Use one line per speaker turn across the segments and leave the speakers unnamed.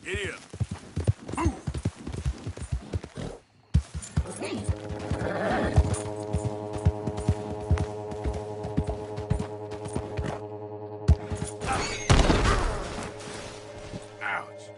Giddy up. Ouch.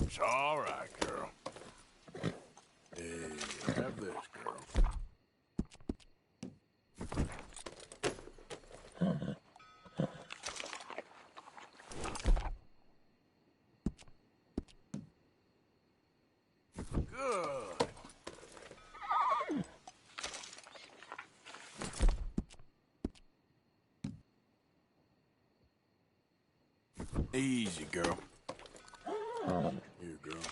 It's all right, girl. Hey, have this, girl. Good. Easy, girl. Here, girl.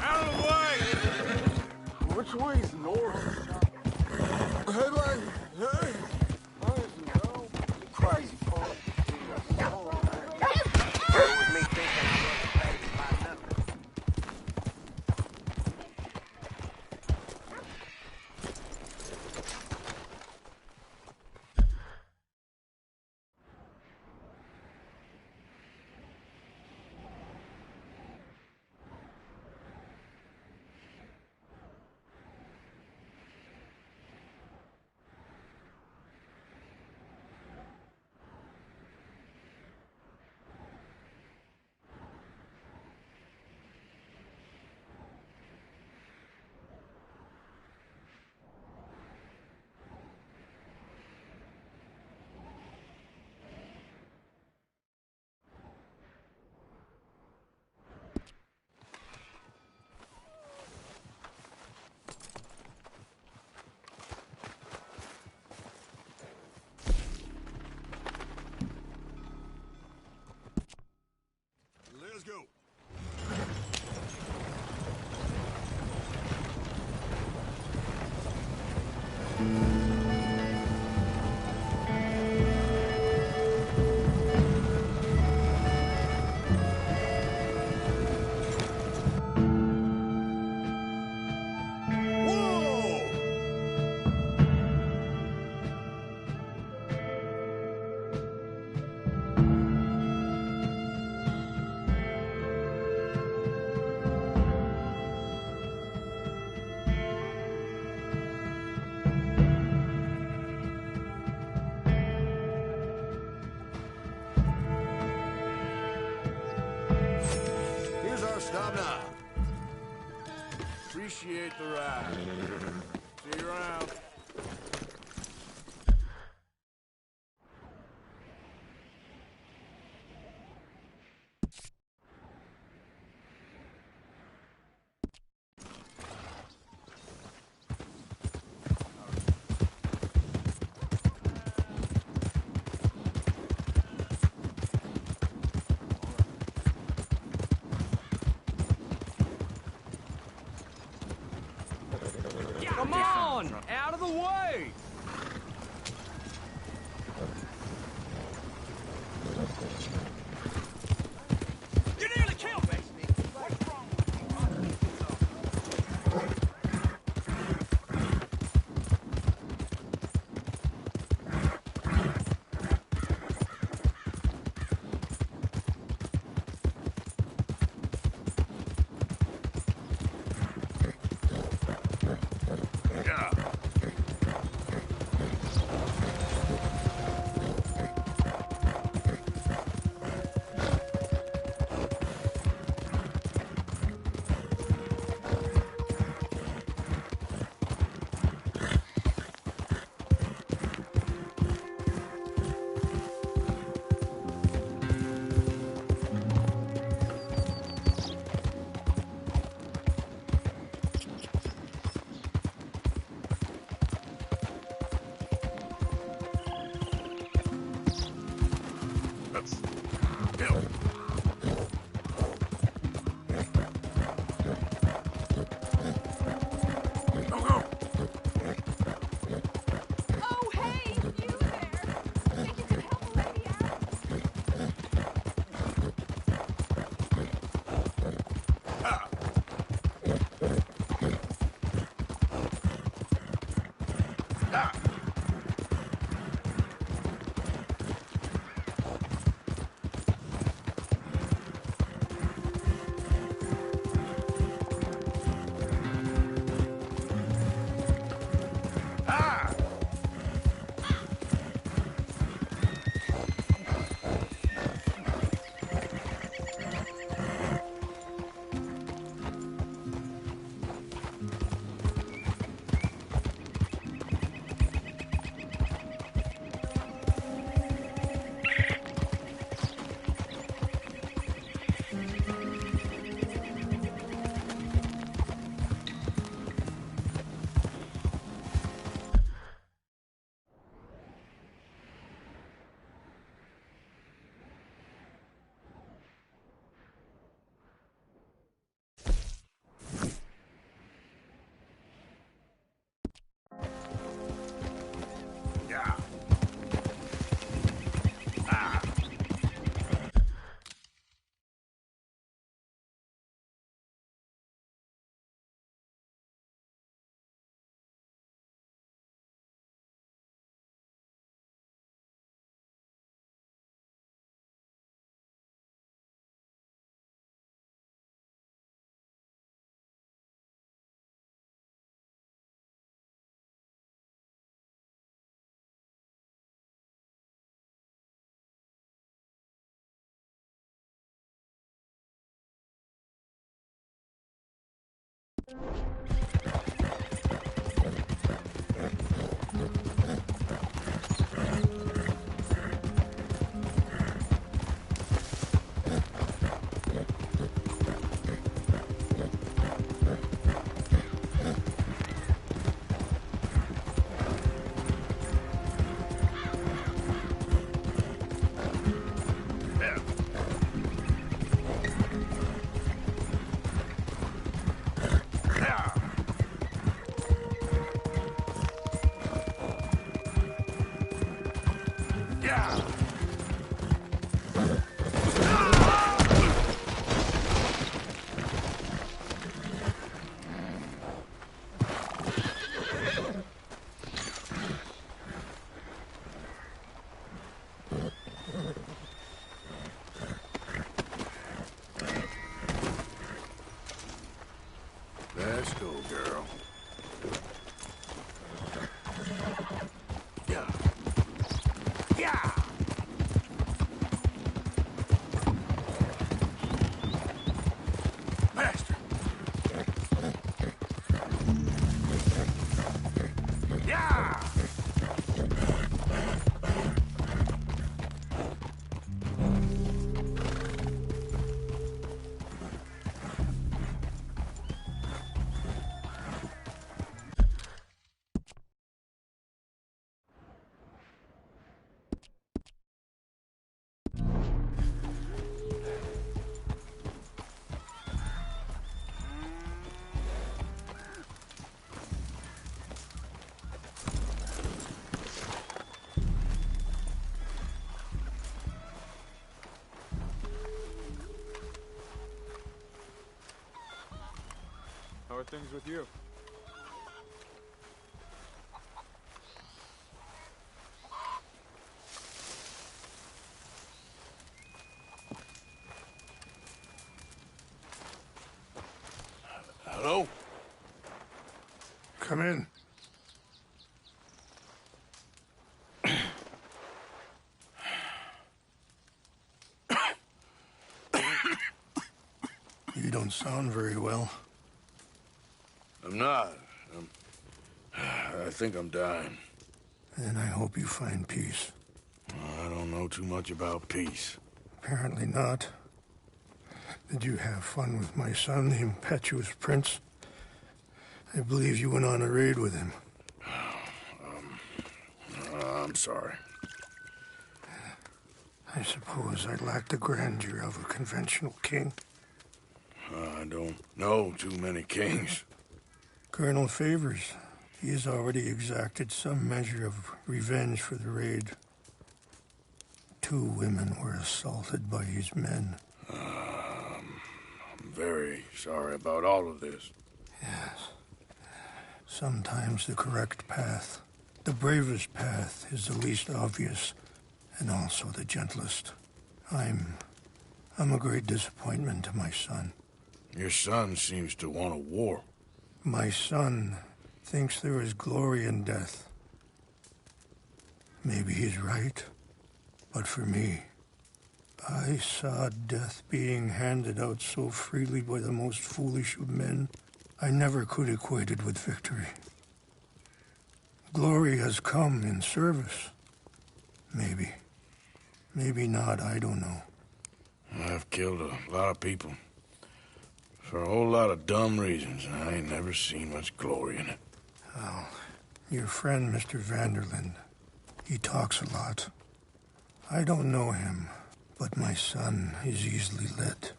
Out of the way!
Which way's north? Hey, man. Hey. Crazy fuck. With me thinking I'm ready to find nothing. Let's go. Stop now. Appreciate the ride. See you around.
Come on! Out of the way! You nearly killed me! What's wrong
are things with you?
Hello?
Come in. You don't sound very well.
I'm not. I think I'm dying.
And I hope you find peace.
I don't know too much about peace.
Apparently not. Did you have fun with my son, the impetuous prince? I believe you went on a raid with him.
I'm sorry.
I suppose I lack the grandeur of a conventional king.
I don't know too many kings.
Colonel Favors, he has already exacted some measure of revenge for the raid. 2 women were assaulted by his men.
I'm very sorry about all of this.
Yes. Sometimes the correct path, the bravest path, is the least obvious, and also the gentlest. I'm a great disappointment to my son.
Your son seems to want a war.
My son thinks there is glory in death. Maybe he's right, but for me, I saw death being handed out so freely by the most foolish of men, I never could equate it with victory. Glory has come in service. Maybe. Maybe not, I don't know.
I've killed a lot of people. For a whole lot of dumb reasons, and I ain't never seen much glory in it.
Well, your friend, Mr. Vanderlyn, he talks a lot. I don't know him, but my son is easily led.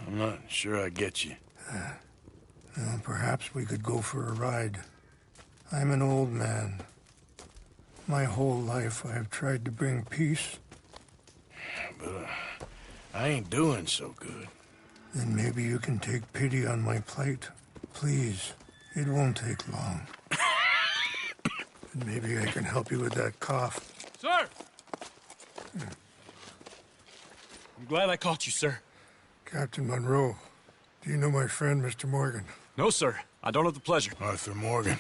I'm not sure I get you.
Well, perhaps we could go for a ride. I'm an old man. My whole life I have tried to bring peace.
But I ain't doing so good.
Then maybe you can take pity on my plight. Please, it won't take long. And maybe I can help you with that cough.
Sir! I'm glad I caught you, sir.
Captain Monroe, do you know my friend, Mr. Morgan?
No, sir. I don't have the pleasure.
Arthur Morgan.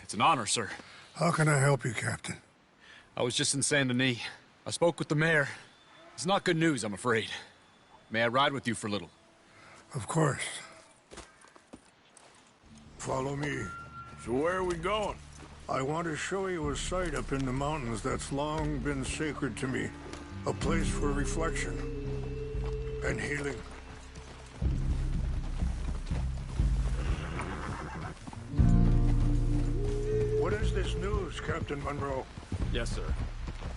It's an honor, sir.
How can I help you, Captain?
I was just in Saint Denis. I spoke with the mayor. It's not good news, I'm afraid. May I ride with you for a little?
Of course. Follow me.
So where are we going?
I want to show you a site up in the mountains that's long been sacred to me. A place for reflection and healing. What is this news, Captain Monroe?
Yes, sir.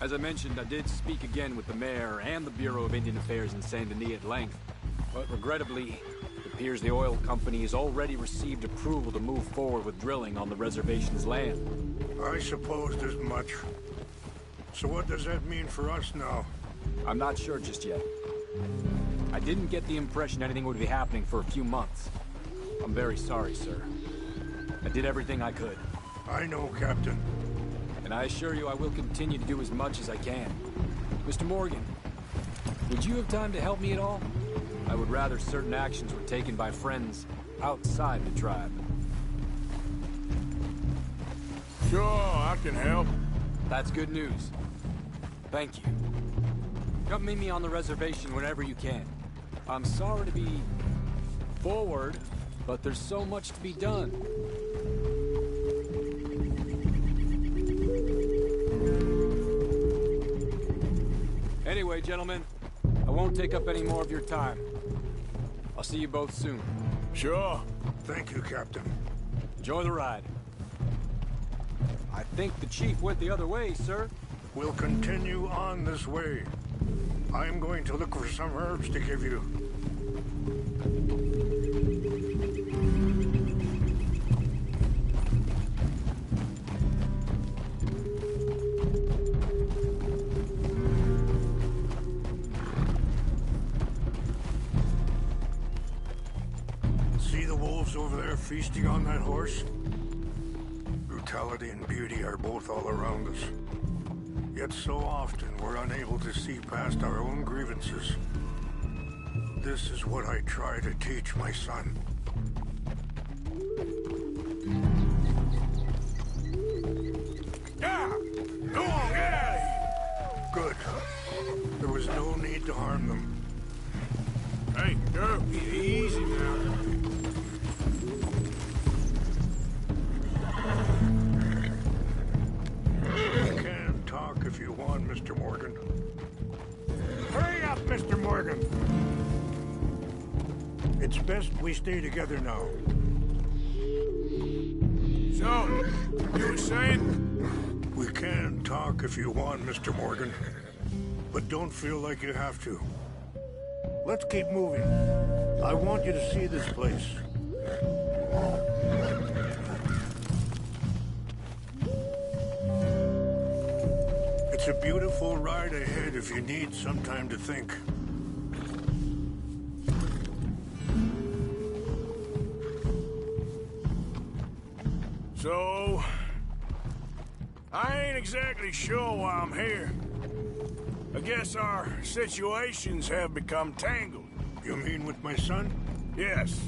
As I mentioned, I did speak again with the mayor and the Bureau of Indian Affairs in Saint Denis at length. But regrettably, it appears the oil company has already received approval to move forward with drilling on the reservation's land.
I supposed as much. So what does that mean for us now?
I'm not sure just yet. I didn't get the impression anything would be happening for a few months. I'm very sorry, sir. I did everything I could.
I know, Captain.
And I assure you I will continue to do as much as I can. Mr. Morgan, would you have time to help me at all? I would rather certain actions were taken by friends outside the tribe.
Sure, I can help.
That's good news. Thank you. Come meet me on the reservation whenever you can. I'm sorry to be forward, but there's so much to be done. Anyway, gentlemen, I won't take up any more of your time. I'll see you both soon.
Sure.
Thank you, Captain.
Enjoy the ride. I think the chief went the other way, sir.
We'll continue on this way. I'm going to look for some herbs to give you. See the wolves Charles over there feasting on that horse? Brutality and beauty are both all around us. Yet so often we're unable to see past our own grievances. This is what I try to teach my son.
Yeah! Go on, get out of here!
Good. There was no need to harm them.
Hey, girl, easy now.
You can talk if you want, Mr. Morgan. Hurry up, Mr. Morgan! It's best we stay together now.
So, you were saying?
We can talk if you want, Mr. Morgan. But don't feel like you have to. Let's keep moving. I want you to see this place. It's a beautiful ride ahead if you need some time to think.
So, I ain't exactly sure why I'm here. I guess our situations have become tangled.
You mean with my son?
Yes.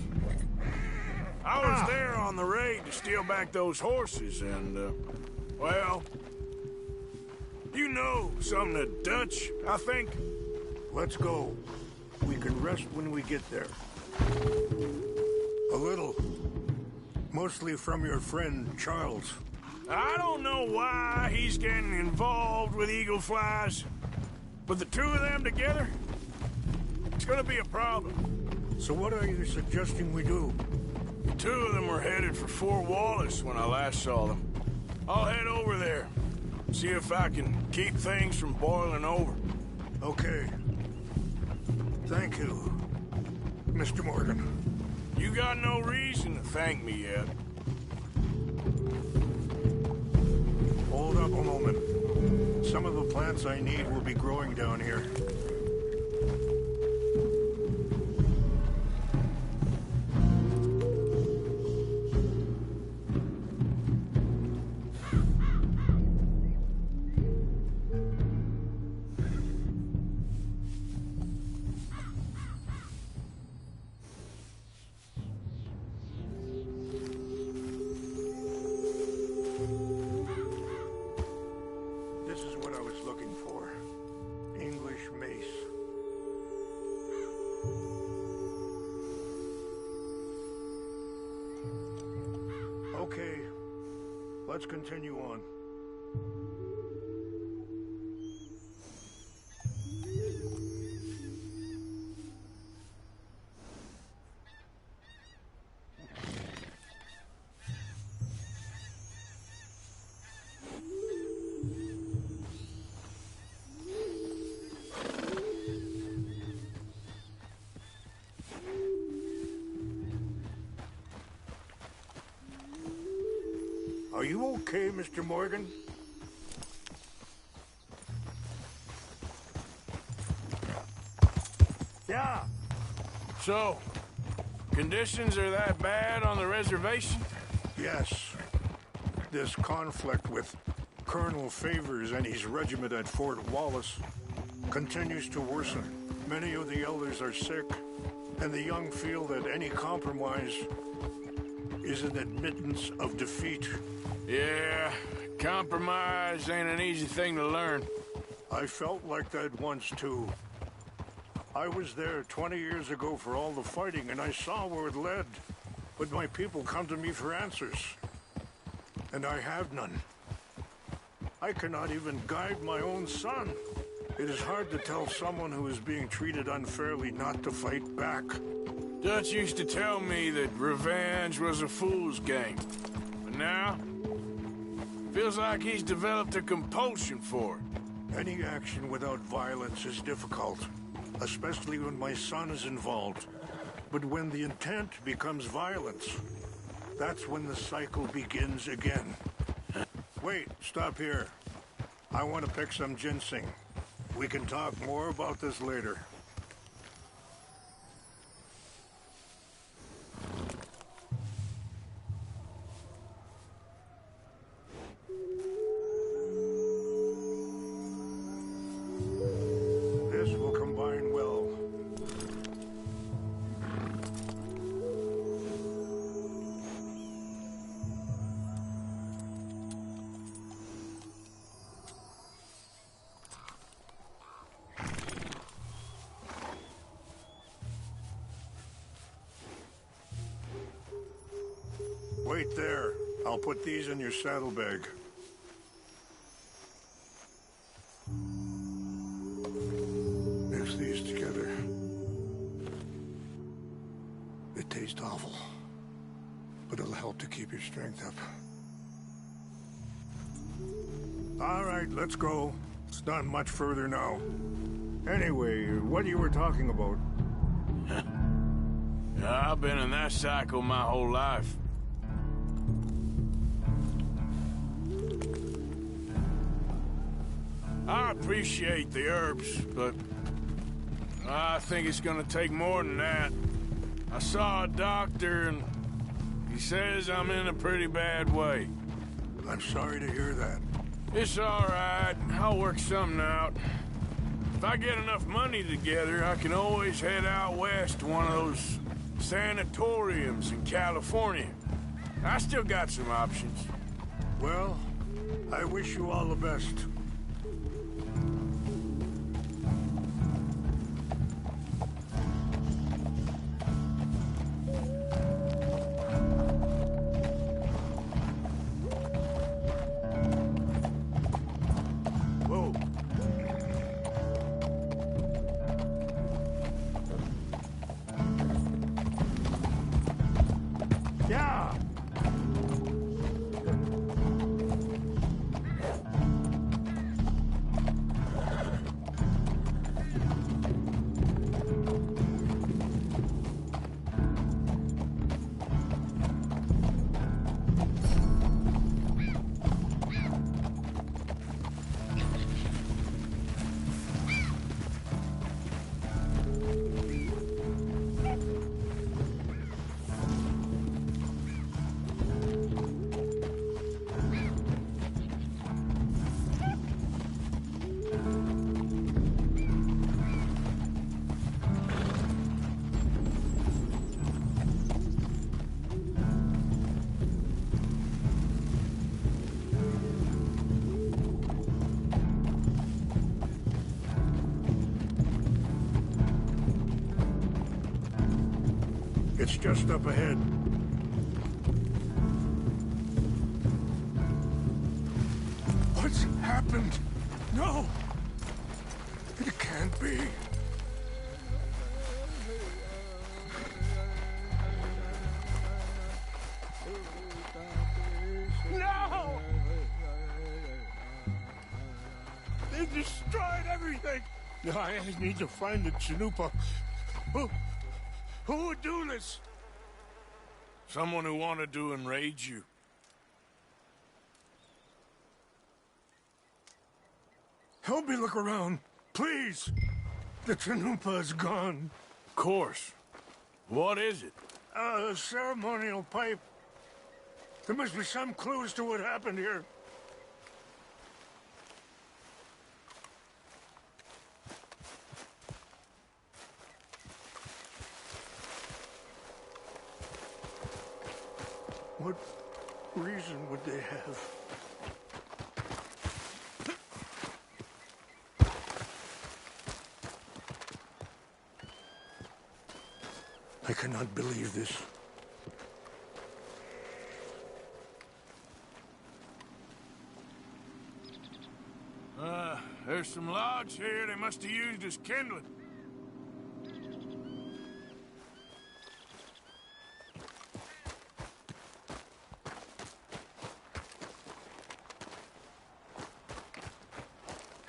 I was there on the raid to steal back those horses and, well, you know something of Dutch, I think.
Let's go. We can rest when we get there. A little. Mostly from your friend, Charles.
I don't know why he's getting involved with eagle flies, but the two of them together, it's gonna be a problem.
So what are you suggesting we do?
The two of them were headed for Fort Wallace when I last saw them. I'll head over there, see if I can keep things from boiling over.
Okay. Thank you, Mr. Morgan.
You got no reason to thank me yet.
Hold up a moment. Some of the plants I need will be growing down here. Okay, let's continue on. Are you okay, Mr. Morgan? Yeah.
So, conditions are that bad on the reservation?
Yes. This conflict with Colonel Favors and his regiment at Fort Wallace continues to worsen. Many of the elders are sick, and the young feel that any compromise is an admittance of defeat.
Yeah, compromise ain't an easy thing to learn.
I felt like that once, too. I was there 20 years ago for all the fighting, and I saw where it led. But my people come to me for answers, and I have none. I cannot even guide my own son. It is hard to tell someone who is being treated unfairly not to fight back.
Dutch used to tell me that revenge was a fool's game. But now, feels like he's developed a compulsion for it.
Any action without violence is difficult, especially when my son is involved. But when the intent becomes violence, that's when the cycle begins again. Wait, stop here. I want to pick some ginseng. We can talk more about this later. there. I'll put these in your saddlebag. Mix these together. It tastes awful, but it'll help to keep your strength up. All right, let's go. It's not much further now. Anyway, what you were talking about?
I've been in that cycle my whole life. I appreciate the herbs, but I think it's gonna take more than that. I saw a doctor and he says I'm in a pretty bad way.
I'm sorry to hear that.
It's all right. I'll work something out. If I get enough money together, I can always head out west to one of those sanatoriums in California. I still got some options.
Well, I wish you all the best. Whoa. Yeah. It's just up ahead. What's happened? No! It can't be. No! They destroyed everything! I need to find the Chanupa. Who would do this?
Someone who wanted to enrage you.
Help me look around, please. The Chanupa is gone.
Of course. What is it?
A ceremonial pipe. There must be some clues to what happened here. What reason would they have? I cannot believe this.
There's some logs here they must have used as kindling.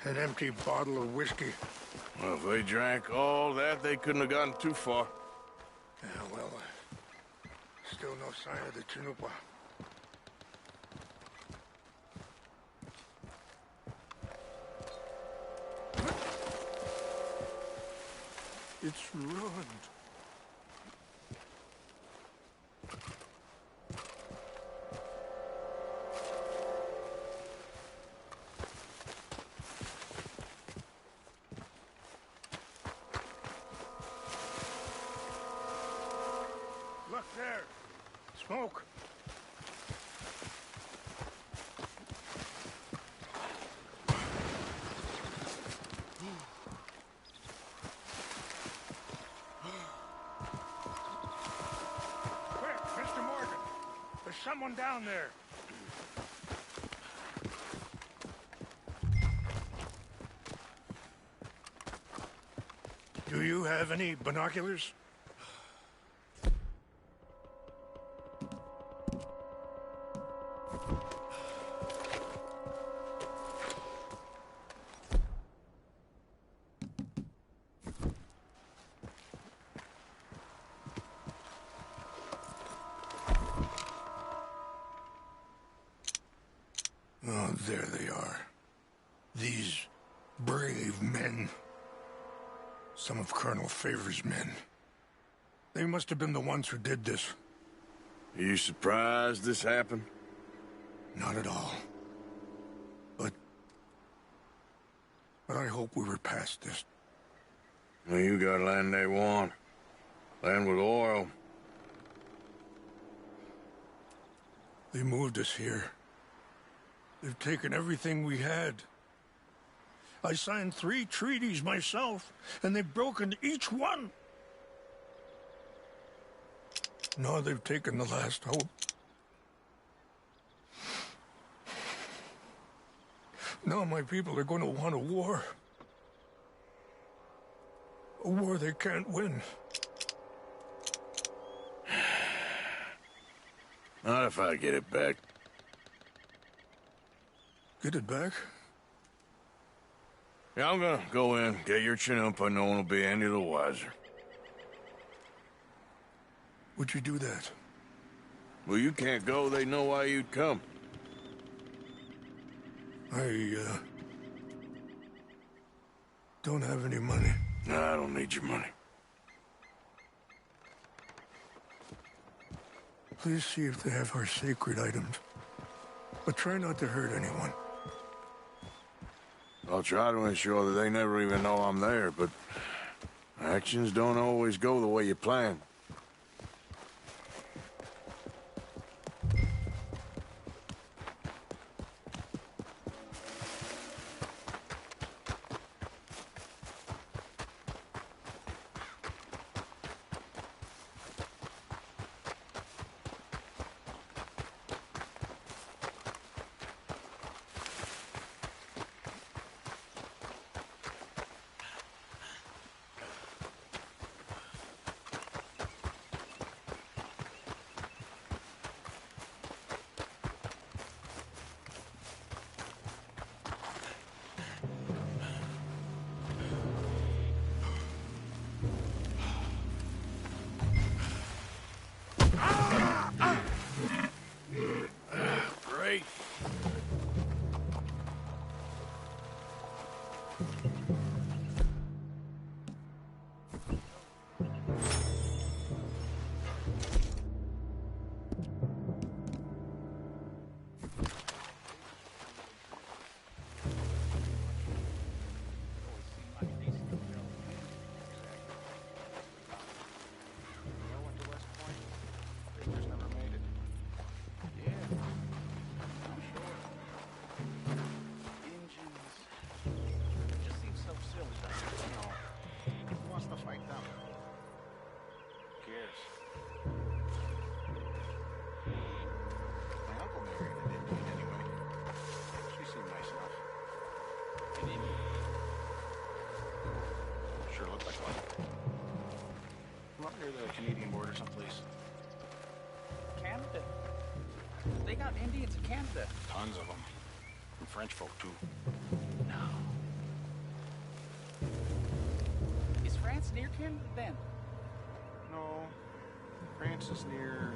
An empty bottle of whiskey.
Well, if they drank all that, they couldn't have gotten too far.
Yeah, well, still no sign of the Chanupa. It's ruined. Look there. Smoke. Quick, Mr. Morgan. There's someone down there. Do you have any binoculars? Oh, there they are. These brave men. Some of Colonel Favor's men. They must have been the ones who did this.
Are you surprised this happened?
Not at all. But I hope we were past this.
Well, you got land they want. Land with oil.
They moved us here. They've taken everything we had. I signed 3 treaties myself, and they've broken each one. Now they've taken the last hope. Now my people are going to want a war. A war they can't win.
Not if I get it back.
Get it back?
Yeah, I'm gonna go in, get your Chinook, but no one will be any the wiser.
Would you do that?
Well, you can't go, they know why you'd come.
I don't have any money.
No, I don't need your money.
Please see if they have our sacred items. But try not to hurt anyone.
I'll try to ensure that they never even know I'm there, but actions don't always go the way you plan. Great.
Near the Canadian border someplace.
Canada? They got Indians in Canada.
Tons of them. And French folk, too.
No. Is France near Canada then?
No. France is near...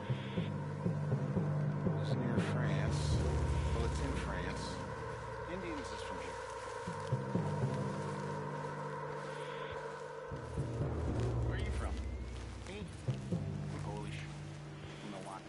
France. Well, it's in France. Indians is from here. Where are you from? Me? I'm Polish. You know what?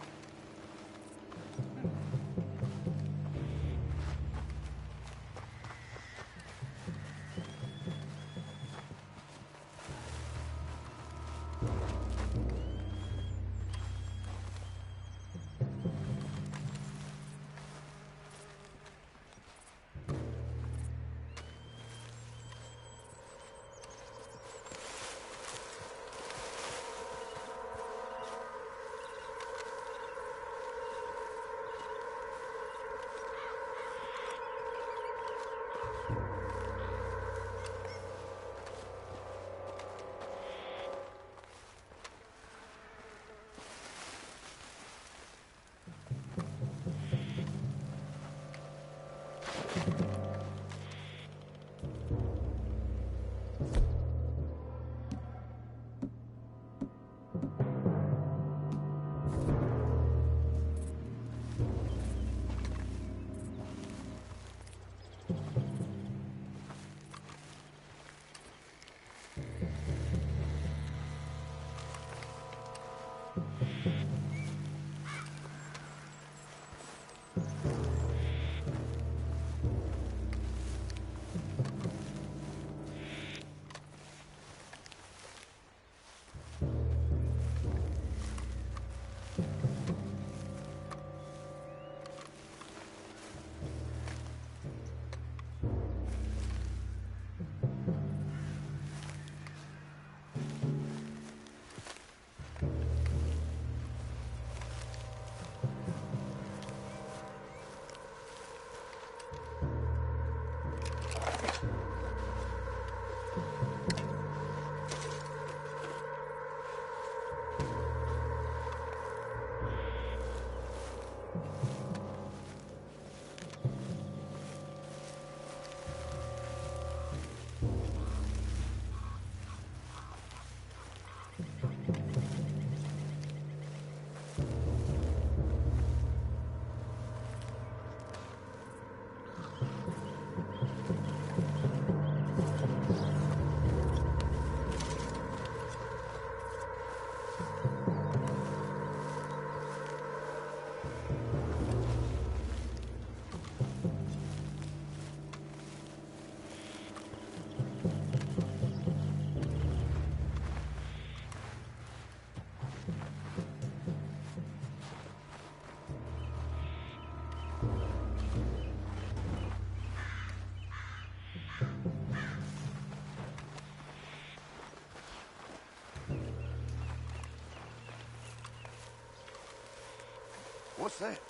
What's that?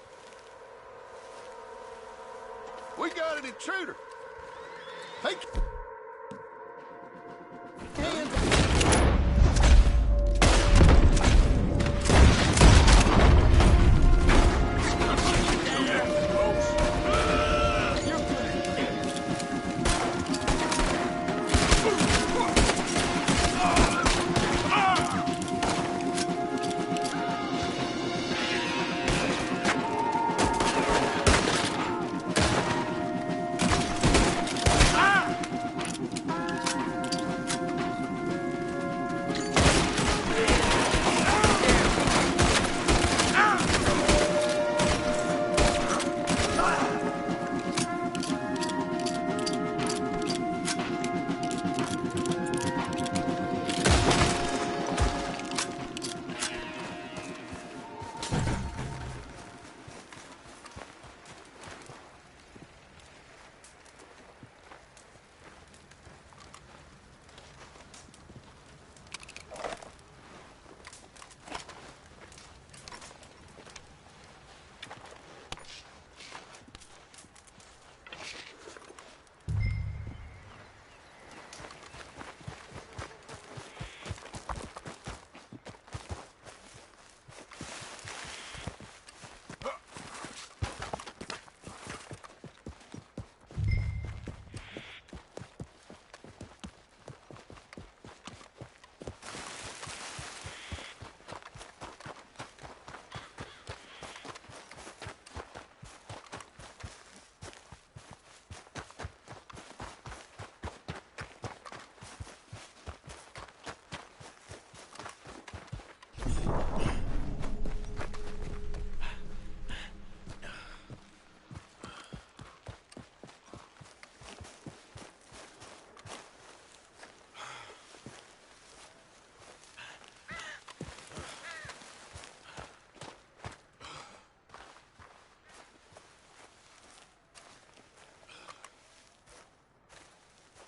We got an intruder. Take hands.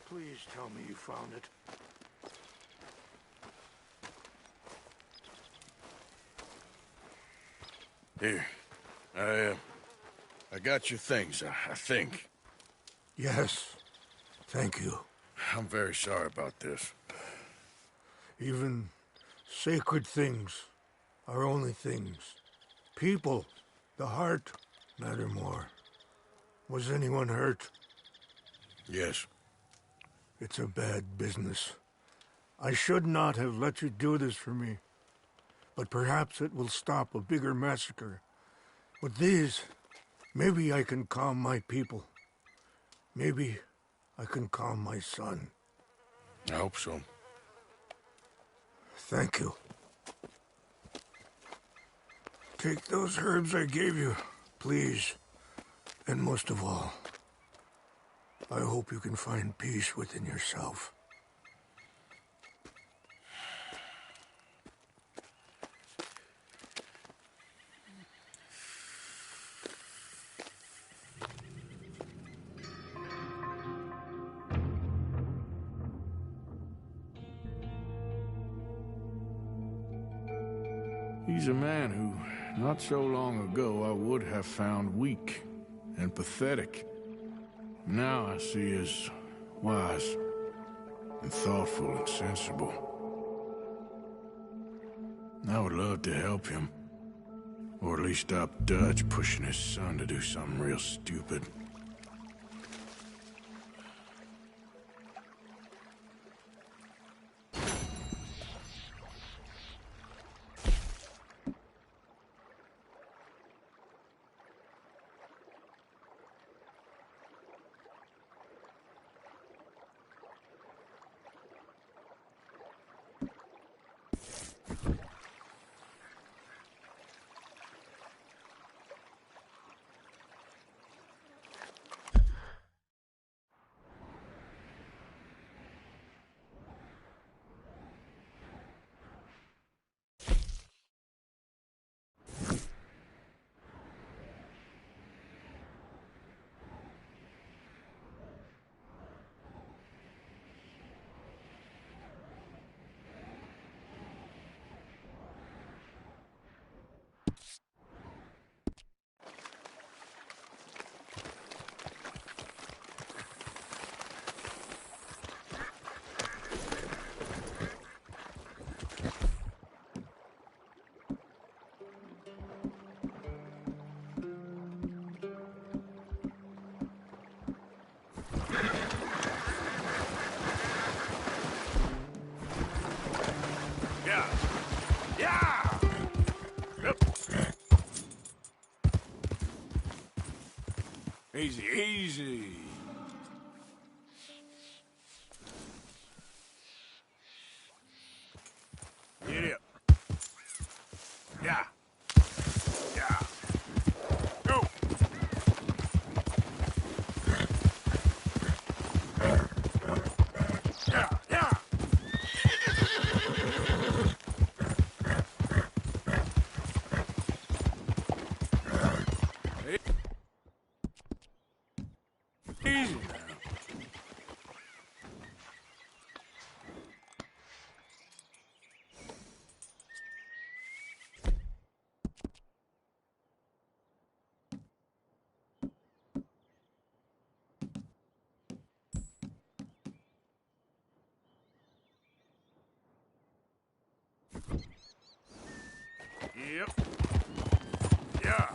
Please tell me you found it.
Here. I got your things, I think.
Yes. Thank you.
I'm very sorry about this.
Even sacred things are only things. People, the heart, matter more. Was anyone hurt?
Yes.
It's a bad business. I should not have let you do this for me. But perhaps it will stop a bigger massacre. With these, maybe I can calm my people. Maybe I can calm my son.
I hope so.
Thank you. Take those herbs I gave you, please. And most of all, I hope you can find peace within yourself.
He's a man who, not so long ago, I would have found weak and pathetic. Now I see as wise and thoughtful and sensible. I would love to help him, or at least stop Dutch pushing his son to do something real stupid. Easy, easy. Get up. Yeah. Yeah. Go. Yeah, yeah. Easy now. Yep. Yeah.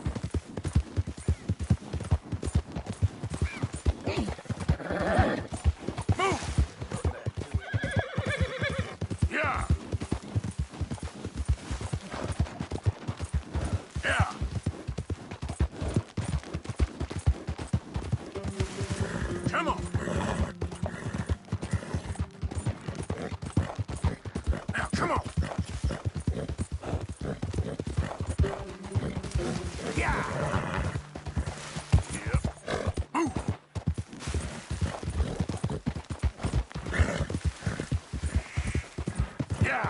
Move. Yeah. Yeah. Come on. Now, come on. Yeah. Yep. Move. Yeah.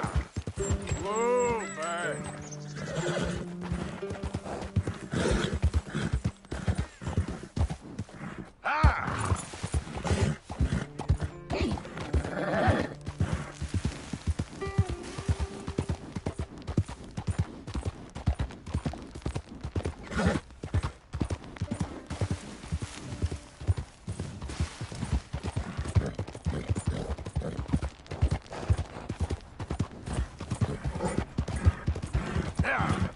Whoa, back. Ah. Yeah.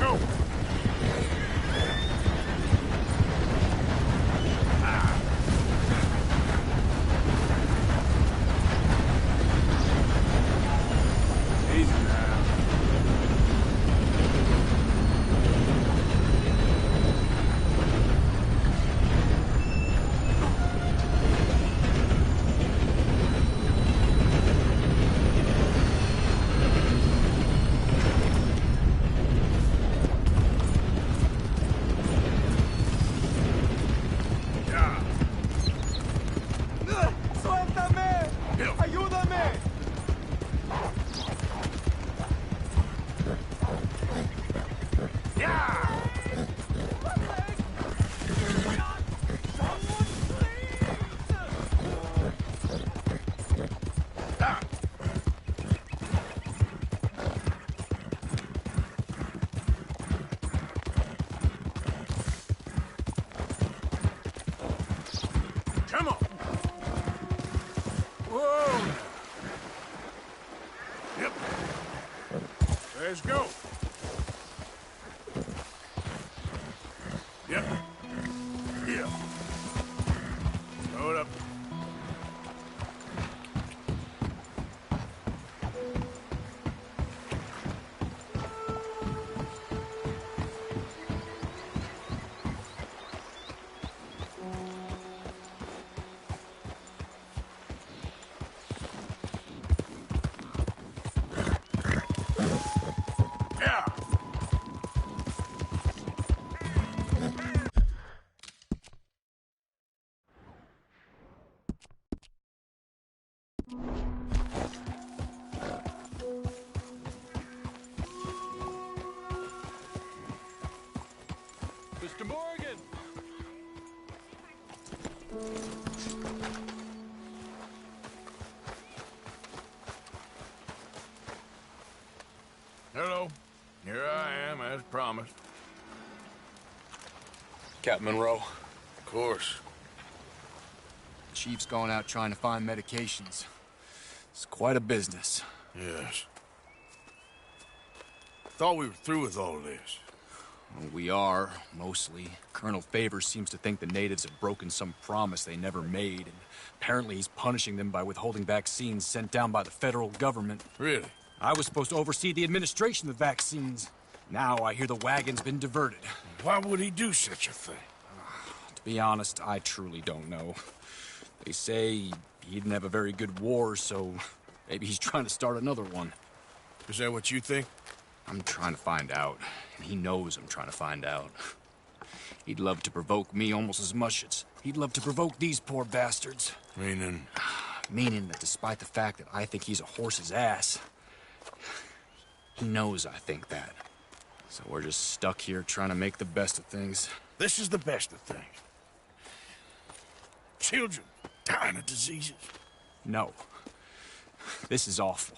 Go. Easy now. Yeah.
¡Suéltame!
Help.
¡Ayúdame!
Yeah. Ah. Come on. Whoa. Yep. Let's go. Yep. Yeah. Hold up. Yeah.
Mr. Morgan!
Hello. Here I am, as promised.
Captain Monroe,
Of course.
the chief's gone out trying to find medications. It's quite a business.
Yes. Thought we were through with all this.
Well, we are, mostly. Colonel Favors seems to think the natives have broken some promise they never made, and apparently he's punishing them by withholding vaccines sent down by the federal government.
Really?
I was supposed to oversee the administration of the vaccines. Now I hear the wagon's been diverted.
Why would he do such a thing?
To be honest, I truly don't know. They say he didn't have a very good war, so maybe he's trying to start another one.
Is that what you think?
I'm trying to find out, and he knows I'm trying to find out. He'd love to provoke me almost as much as he'd love to provoke these poor bastards.
Meaning?
Meaning that despite the fact that I think he's a horse's ass, he knows I think that. So we're just stuck here trying to make the best of things.
This is the best of things. Children dying of diseases.
No. This is awful.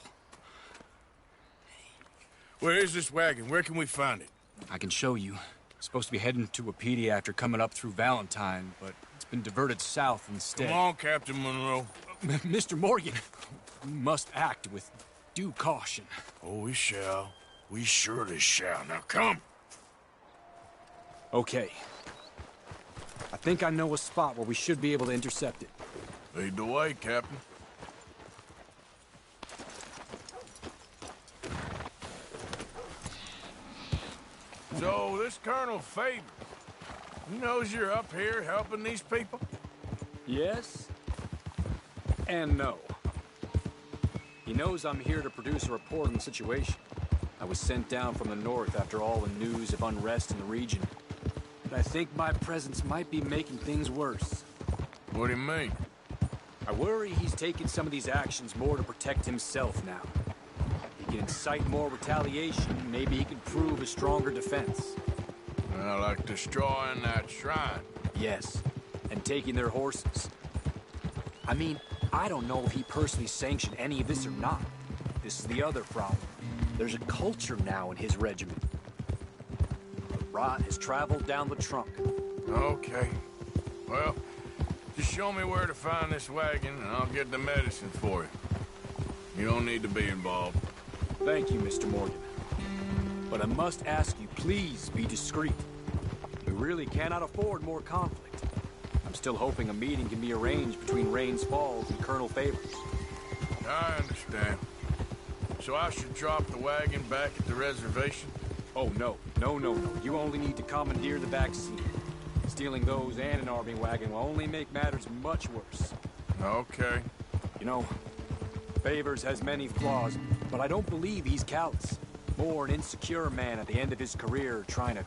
Where is this wagon? Where can we find it?
I can show you. It's supposed to be heading to Wapiti after coming up through Valentine, but it's been diverted south instead.
Come on, Captain Monroe.
Mr. Morgan, we must act with due caution.
Oh, we shall. We surely shall. Now come.
Okay. I think I know a spot where we should be able to intercept it.
Lead the way, Captain. So, this Colonel Favors, he knows you're up here helping these people?
Yes and no. He knows I'm here to produce a report on the situation. I was sent down from the north after all the news of unrest in the region. But I think my presence might be making things worse.
What do you mean?
I worry he's taking some of these actions more to protect himself now. He can incite more retaliation, maybe he can prove a stronger defense.
Well, like destroying that shrine.
Yes, and taking their horses. I mean, I don't know if he personally sanctioned any of this or not. This is the other problem. There's a culture now in his regiment. The rot has traveled down the trunk.
Okay. Well, just show me where to find this wagon, and I'll get the medicine for you. You don't need to be involved.
Thank you, Mr. Morgan. But I must ask you, please be discreet. We really cannot afford more conflict. I'm still hoping a meeting can be arranged between Rains Falls and Colonel Favors.
I understand. So I should drop the wagon back at the reservation?
Oh, no. No. You only need to commandeer the vaccine. Stealing those and an army wagon will only make matters much worse.
Okay.
You know, Favors has many flaws, but I don't believe he's callous. More an insecure man at the end of his career trying to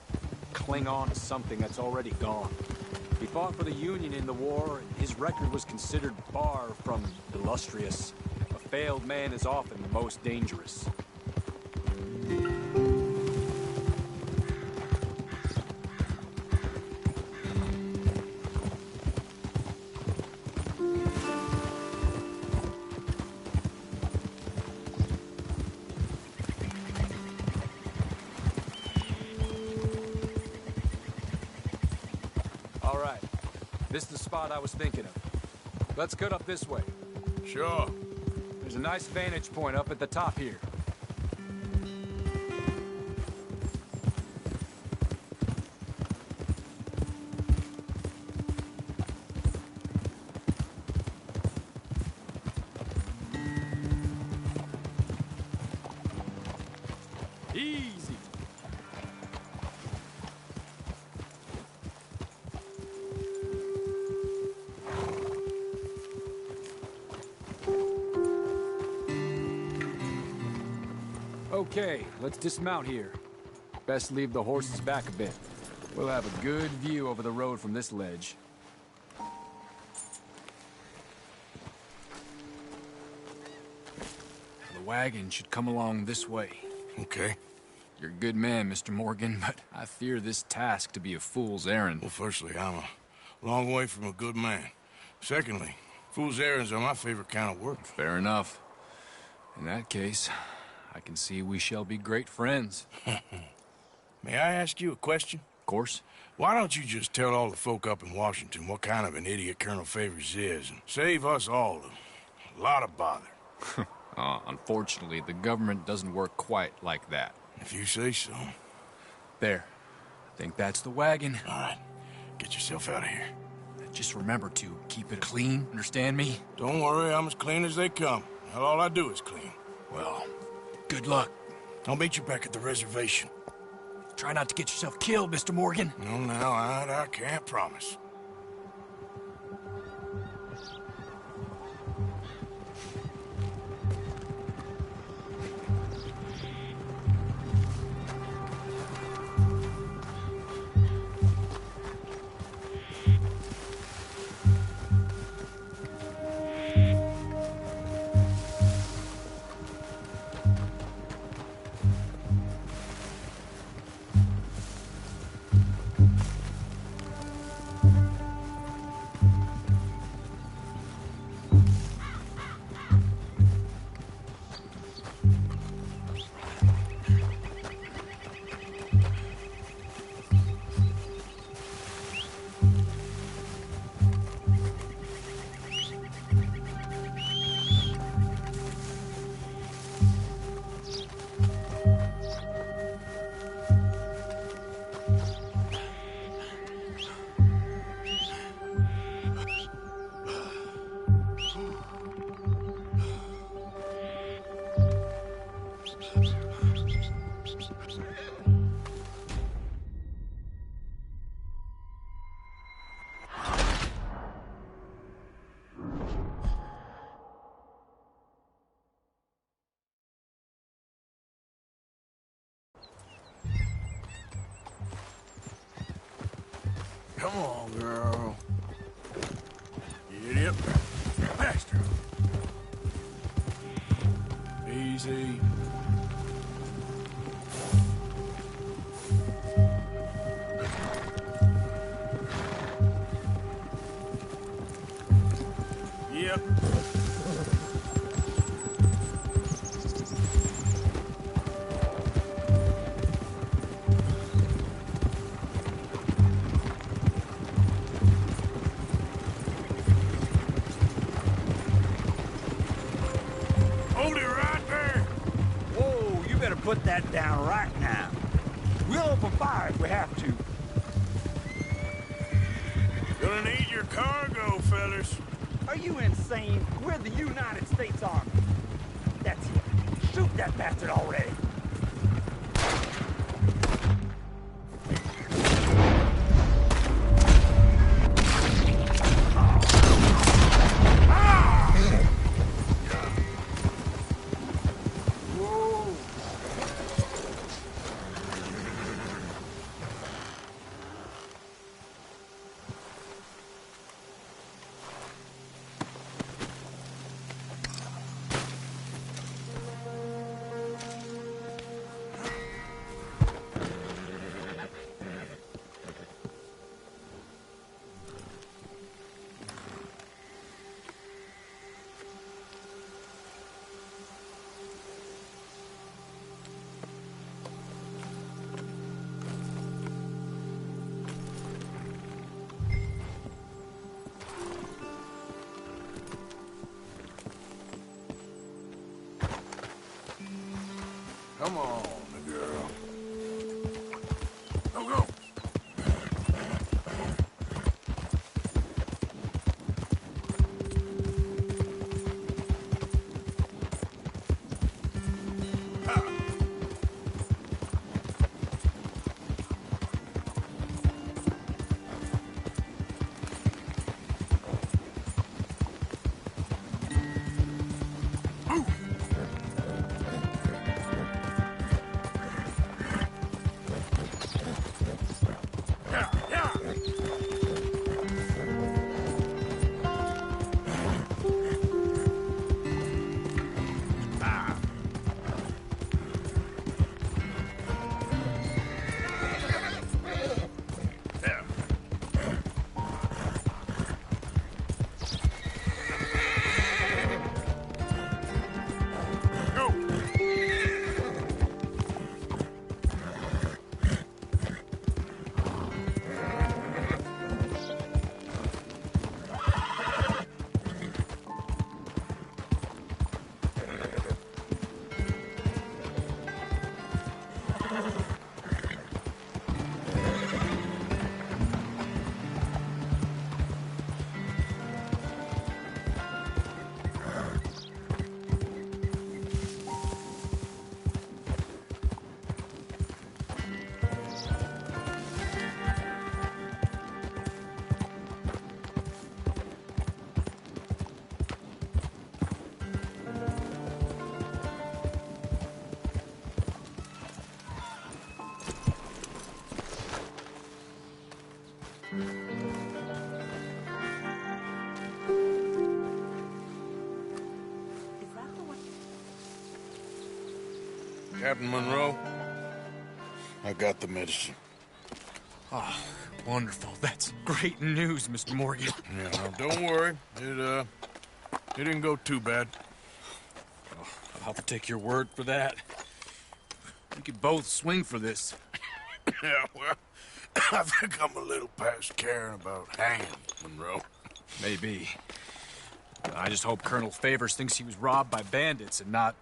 cling on to something that's already gone. He fought for the Union in the war, and his record was considered far from illustrious. A failed man is often the most dangerous. All right, this is the spot I was thinking of. Let's cut up this way.
Sure.
There's a nice vantage point up at the top here. Easy. Okay, let's dismount here. Best leave the horses back a bit. We'll have a good view over the road from this ledge.
The wagon should come along this way.
Okay.
You're a good man, Mr. Morgan, but I fear this task to be a fool's errand.
Well, firstly, I'm a long way from a good man. Secondly, fool's errands are my favorite kind of work.
Fair enough. In that case, I can see we shall be great friends.
May I ask you a question?
Of course.
Why don't you just tell all the folk up in Washington what kind of an idiot Colonel Favors is and save us all a lot of bother?
Unfortunately, the government doesn't work quite like that.
If you say so.
There. Think that's the wagon.
All right, get yourself out of here.
Just remember to keep it clean, understand me?
Don't worry, I'm as clean as they come. Hell, all I do is clean.
Well, good luck.
I'll meet you back at the reservation.
Try not to get yourself killed, Mr. Morgan.
No, now, I can't promise. Come on, girl. Get up. Faster. Easy. Yep. Hold it right there.
Whoa, you better put that down right now. We'll open fire if we have to.
Gonna need your cargo, fellas.
Are you insane? We're the United States Army. That's it. Shoot that bastard already.
Come on, girl. Go, go. Captain Monroe, I got the medicine.
Oh, wonderful. That's great news, Mr. Morgan.
Yeah, now, don't worry. It didn't go too bad.
Oh, I'll have to take your word for that. We could both swing for this.
Yeah, well, I think I'm a little past caring about hanging, Monroe.
Maybe. I just hope Colonel Favors thinks he was robbed by bandits and not...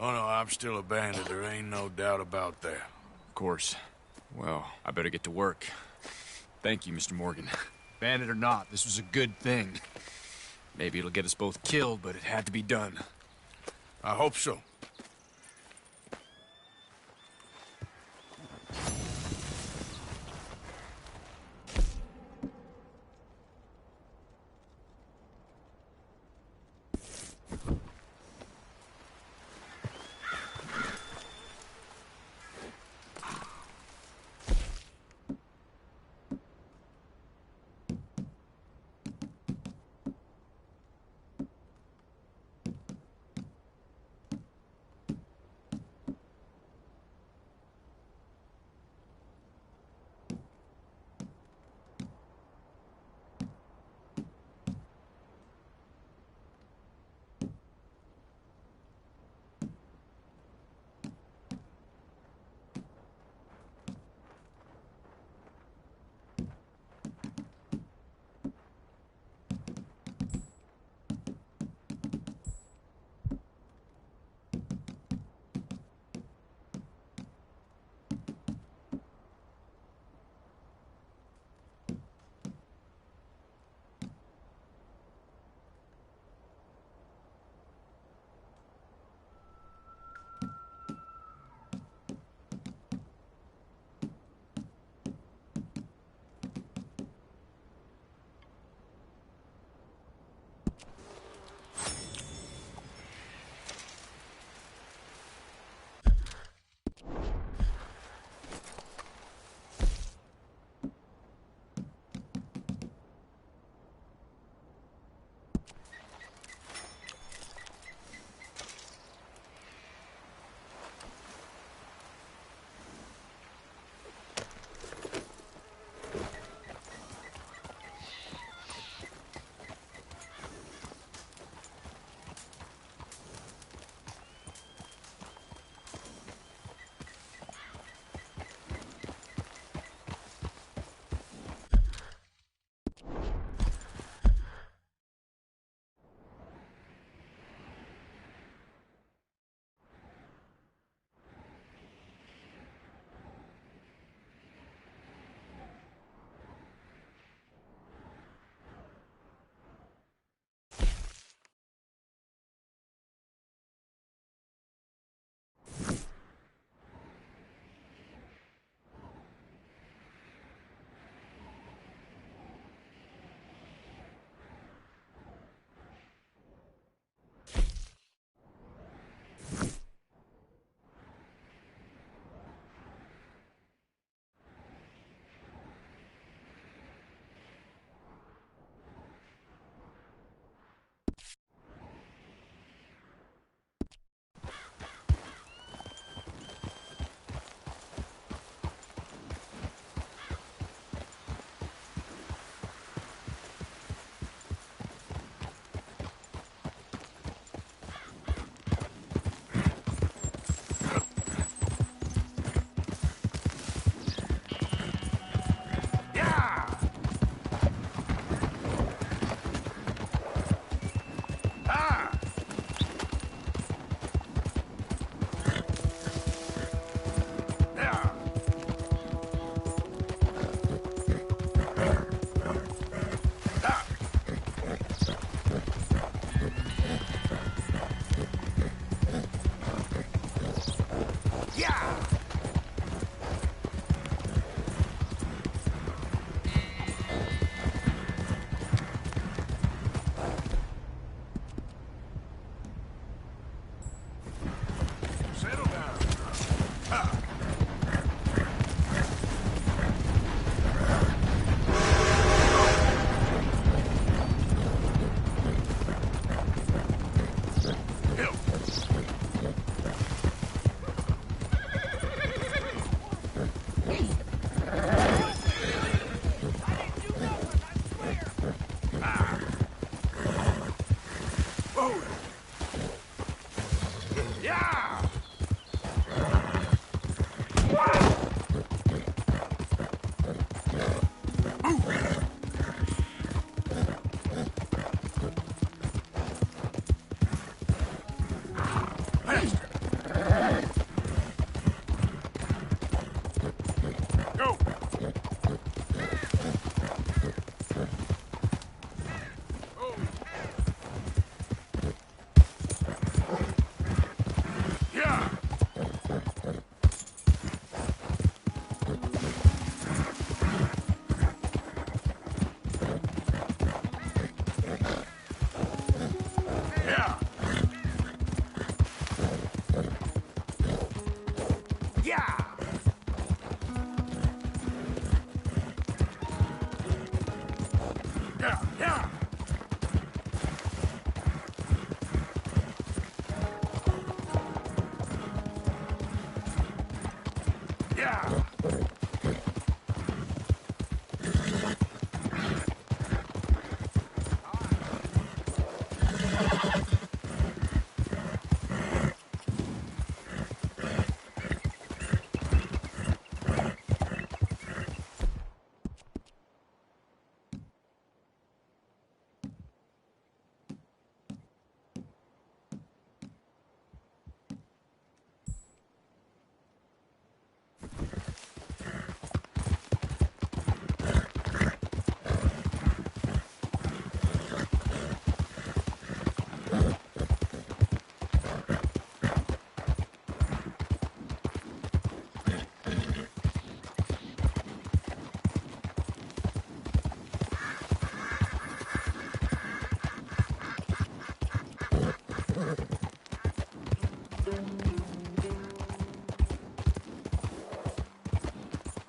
Oh, no, I'm still a bandit. There ain't no doubt about that.
Of course. Well, I better get to work. Thank you, Mr. Morgan. Bandit or not, this was a good thing. Maybe it'll get us both killed, but it had to be done.
I hope so. Yeah!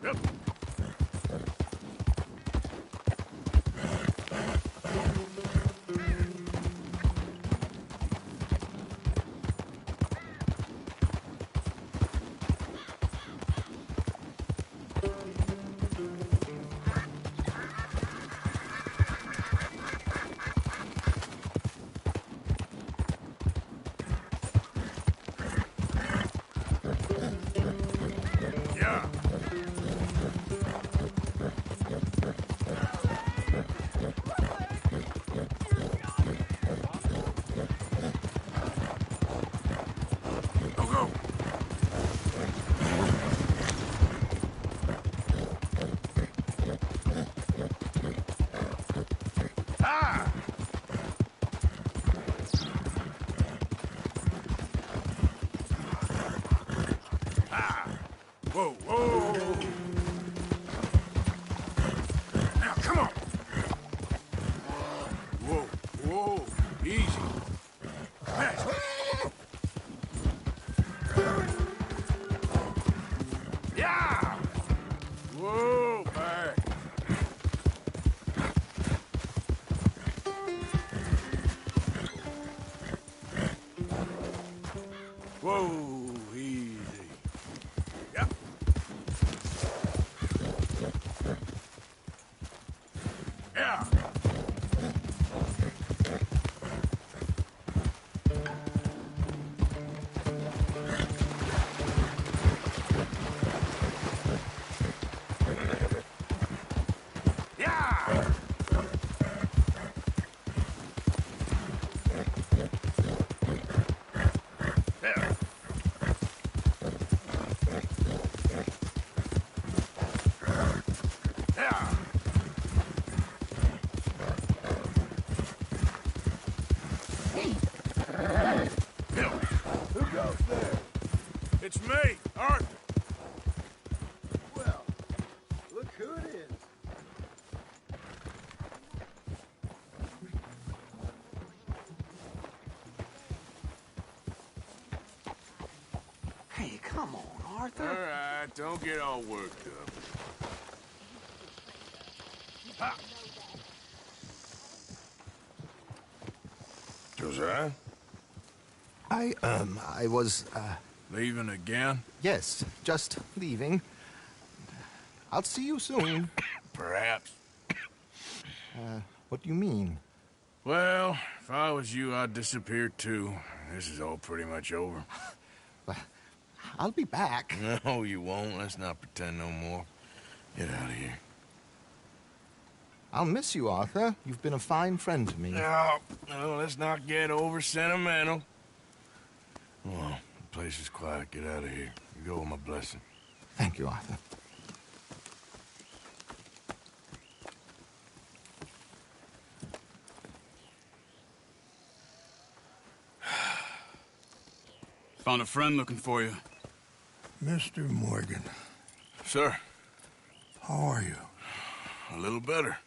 Yep. Yeah. Go, go. Ah! Ah! Whoa, whoa! Now, come on! Whoa, whoa! Easy. Fast. Yeah! Whoa, back. Whoa, easy. Yep. Yeah. Yeah. There. Yeah. Bill.
Who goes there?
It's me, Arthur.
Well, look who it is.
Hey, come on, Arthur.
All right, don't get all worked up. Ha. Josiah?
I was,
Leaving again?
yes, just leaving. I'll see you soon.
Perhaps.
What do you mean?
Well, if I was you, I'd disappear too. This is all pretty much over.
I'll be back.
No, you won't. Let's not pretend no more. Get out of here.
I'll miss you, Arthur. You've been a fine friend to me.
No, let's not get over sentimental. Well, the place is quiet. Get out of here. You go with my blessing.
Thank you, Arthur.
Found a friend looking for you.
Mr. Morgan,
Sir,
how are you?
a little better.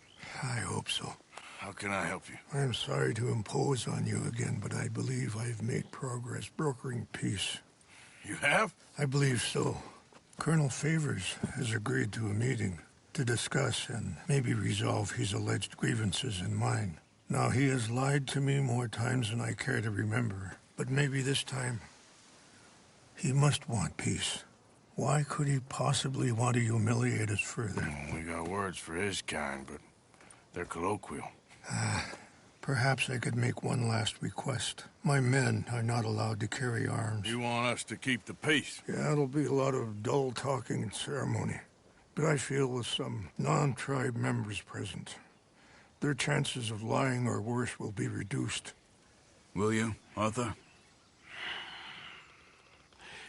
I hope so.
How can I help you?
I'm sorry to impose on you again, but I believe I've made progress brokering peace.
You have?
I believe so. Colonel Favors has agreed to a meeting to discuss and maybe resolve his alleged grievances and mine. Now, he has lied to me more times than I care to remember, but maybe this time he must want peace. Why could he possibly want to humiliate us further?
We got words for his kind, but they're colloquial.
Perhaps I could make one last request. My men are not allowed to carry arms.
You want us to keep the peace?
Yeah, it'll be a lot of dull talking and ceremony. But I feel with some non-tribe members present, their chances of lying or worse will be reduced.
Will you, Arthur?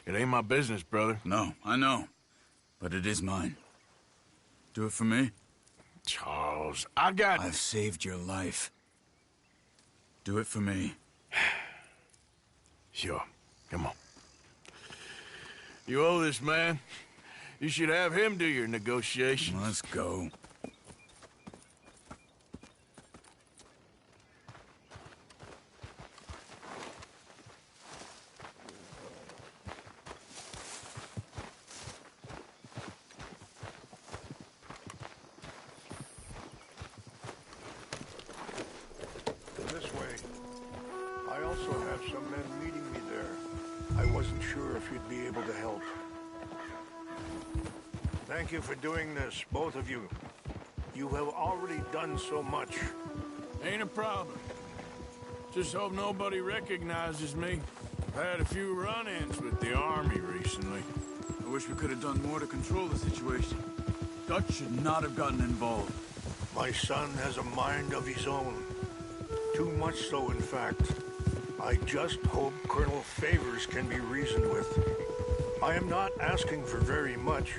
It ain't my business, brother.
No, I know. But it is mine. Do it for me?
Charles, I've
saved your life. Do it for me.
Sure. Come on. You owe this man. You should have him do your negotiations.
Let's go.
This way. I also have some men meeting me there. I wasn't sure if you'd be able to help. Thank you for doing this, both of you. You have already done so much.
Ain't a problem. Just hope nobody recognizes me. I've had a few run-ins with the army recently.
I wish we could have done more to control the situation. Dutch should not have gotten involved.
My son has a mind of his own. Too much so, in fact. I just hope Colonel Favors can be reasoned with. I am not asking for very much,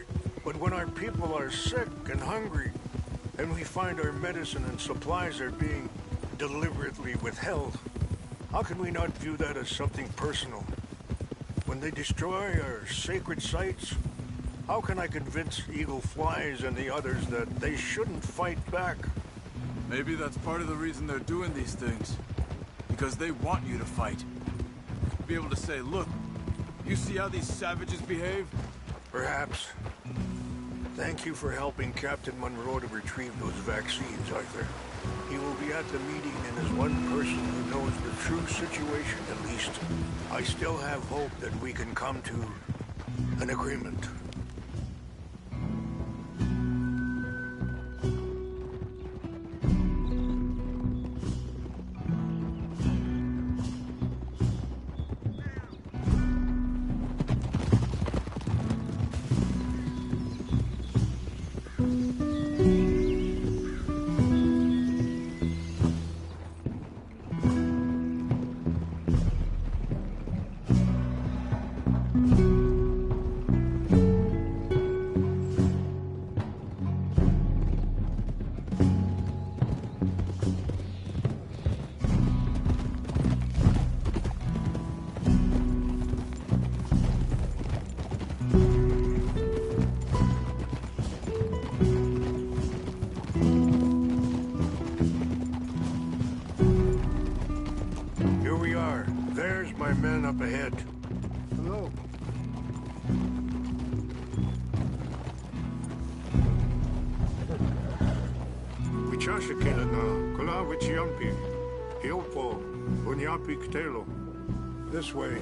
but when our people are sick and hungry, and we find our medicine and supplies are being deliberately withheld, how can we not view that as something personal? When they destroy our sacred sites, how can I convince Eagle Flies and the others that they shouldn't fight back?
Maybe that's part of the reason they're doing these things. Because they want you to fight. Be able to say, look, you see how these savages behave?
Perhaps. Thank you for helping Captain Monroe to retrieve those vaccines, Arthur. He will be at the meeting and is one person who knows the true situation, at least. I still have hope that we can come to an agreement. Up ahead. Hello. Wichashikina na kula wichiampi. Hilpo unyapi ktelo. This way.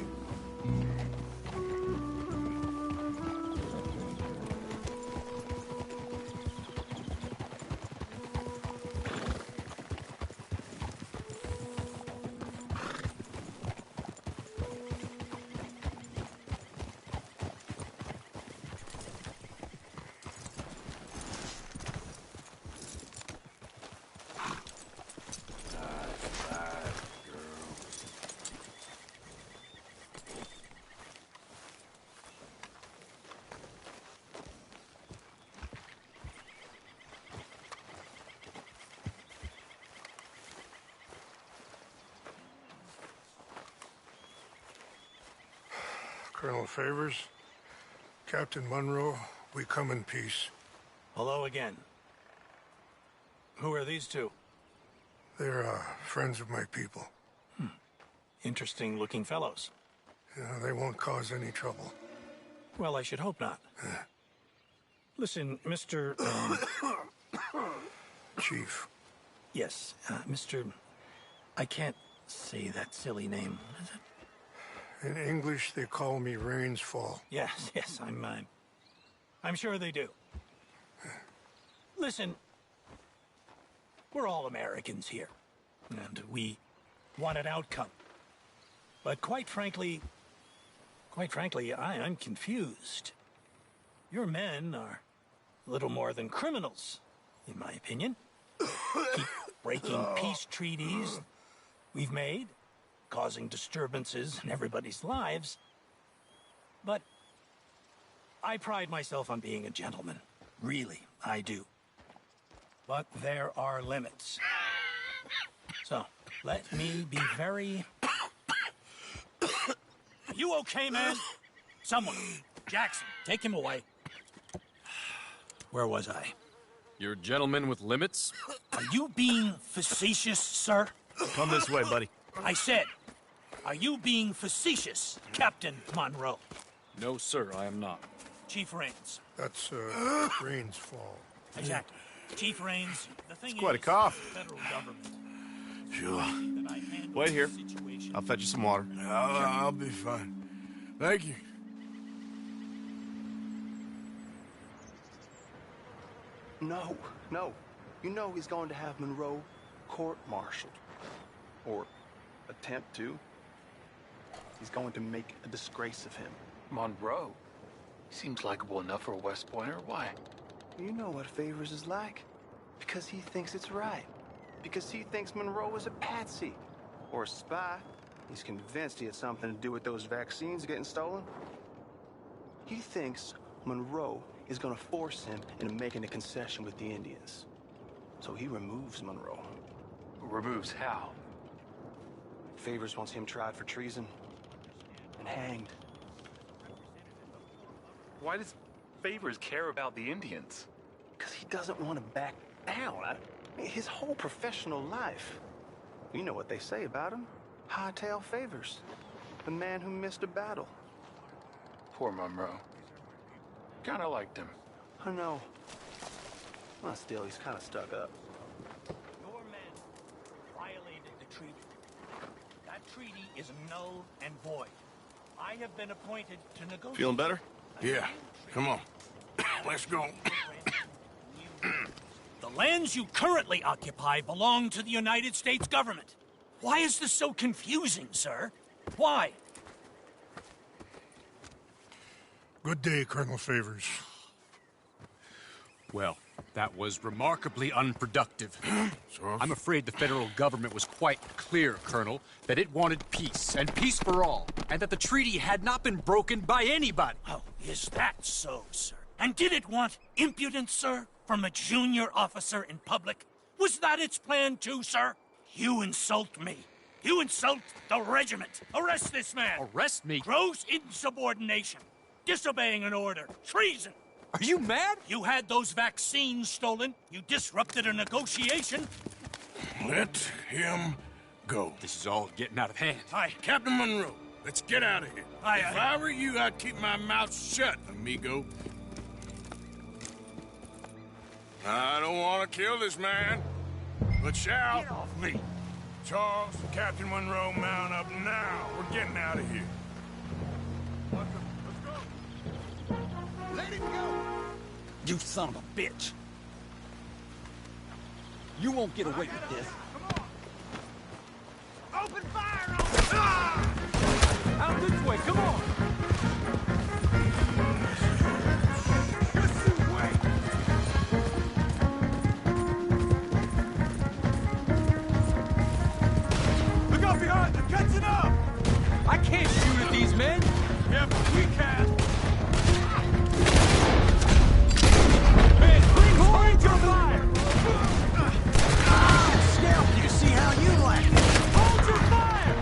Colonel Favors, Captain Monroe, we come in peace.
Hello again. Who are these two?
They're friends of my people.
Interesting looking fellows.
Yeah, they won't cause any trouble.
Well, I should hope not. Listen, Mr.
Chief.
Yes, Mr. I can't say that silly name. What is it?
In English, they call me Rainsfall.
Yes, I'm I'm sure they do. Listen, we're all Americans here, and we want an outcome. But quite frankly, I'm confused. Your men are little more than criminals, in my opinion. Keep breaking peace treaties we've made, causing disturbances in everybody's lives. But I pride myself on being a gentleman. Really, I do. But there are limits. So, let me be very... Are you okay, man? Someone. Jackson, take him away. Where was I?
You're a gentleman with limits?
Are you being facetious, sir?
Come this way, buddy.
I said, are you being facetious, Captain Monroe?
No, sir, I am not.
Chief Raines.
That's, Raines' fault.
Exactly. Chief Raines, the thing
It's quite a
is,
cough.
the federal government.
Sure. Wait here. I'll fetch you some water.
I'll be fine. Thank you.
No, no. You know he's going to have Monroe court-martialed. Or attempt to. He's going to make a disgrace of him.
Monroe? He seems likable enough for a West Pointer. Why?
You know what Favors is like. Because he thinks it's right. Because he thinks Monroe is a patsy. Or a spy. He's convinced he had something to do with those vaccines getting stolen. He thinks Monroe is going to force him into making a concession with the Indians. So he removes Monroe.
Removes how?
Favors wants him tried for treason and hanged.
Why does Favors care about the Indians?
Because he doesn't want to back down. His whole professional life. You know what they say about him. Hightail Favors. The man who missed a battle.
Poor Monroe. Kinda liked him.
I know. Well, still, he's kind of stuck up.
Your men violated the treaty. That treaty is null and void. I have been appointed to negotiate.
Feeling better?
Yeah, come on. Let's go.
The lands you currently occupy belong to the United States government. Why is this so confusing, sir? Why?
Good day, Colonel Favors.
Well, that was remarkably unproductive. I'm afraid the federal government was quite clear, Colonel, that it wanted peace, and peace for all, and that the treaty had not been broken by anybody.
Oh, is that so, sir? And did it want impudence, sir, from a junior officer in public? Was that its plan too, sir? You insult me. You insult the regiment. Arrest this man.
Arrest me?
Gross insubordination. Disobeying an order. Treason.
Are you mad?
You had those vaccines stolen. You disrupted a negotiation.
Let him go.
This is all getting out of hand.
Captain Monroe, let's get out of here. If I were you, I'd keep my mouth shut, amigo. I don't want to kill this man, but shall.
Get off me.
Charles, Captain Monroe, mount up now. We're getting out of here.
Let's go. Let him go.
You son of a bitch. You won't get away with this.
Open fire on him!
Out this way, come on!
Just you wait! Look out behind, they're catching up!
I can't shoot at these men!
Yeah, but we can!
Man, hold your fire!
Scalp you, see how you like it!
Hold your fire!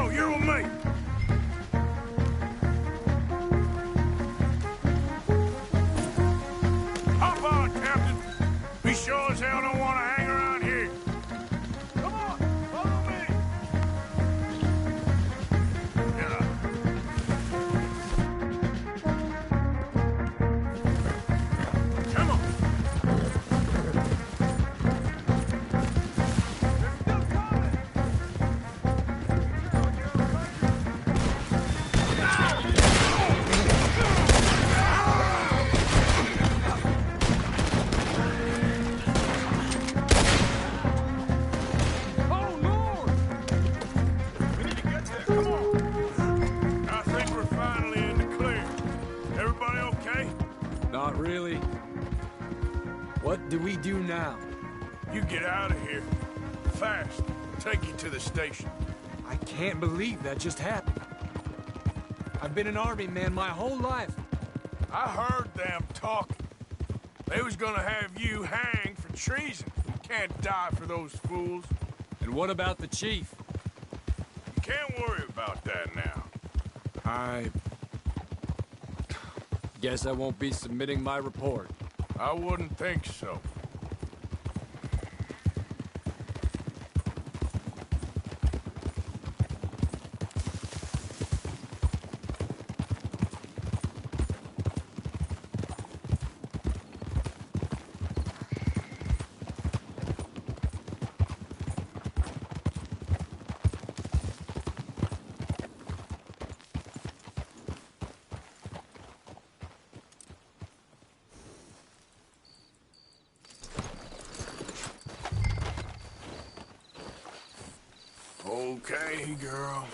No, you're with me. Hop on, Captain. We sure as hell don't want to hang around here. Come on, follow me. Yeah. Come on. I think we're finally in the clear. Everybody okay?
Not really. What do we do now?
You get out of here. Fast. Take you to the station.
I can't believe that just happened. I've been an army man my whole life.
I heard them talking. They was gonna have you hanged for treason. You can't die for those fools.
And what about the chief?
You can't worry about that now.
I guess I won't be submitting my report.
I wouldn't think so. Okay, girl.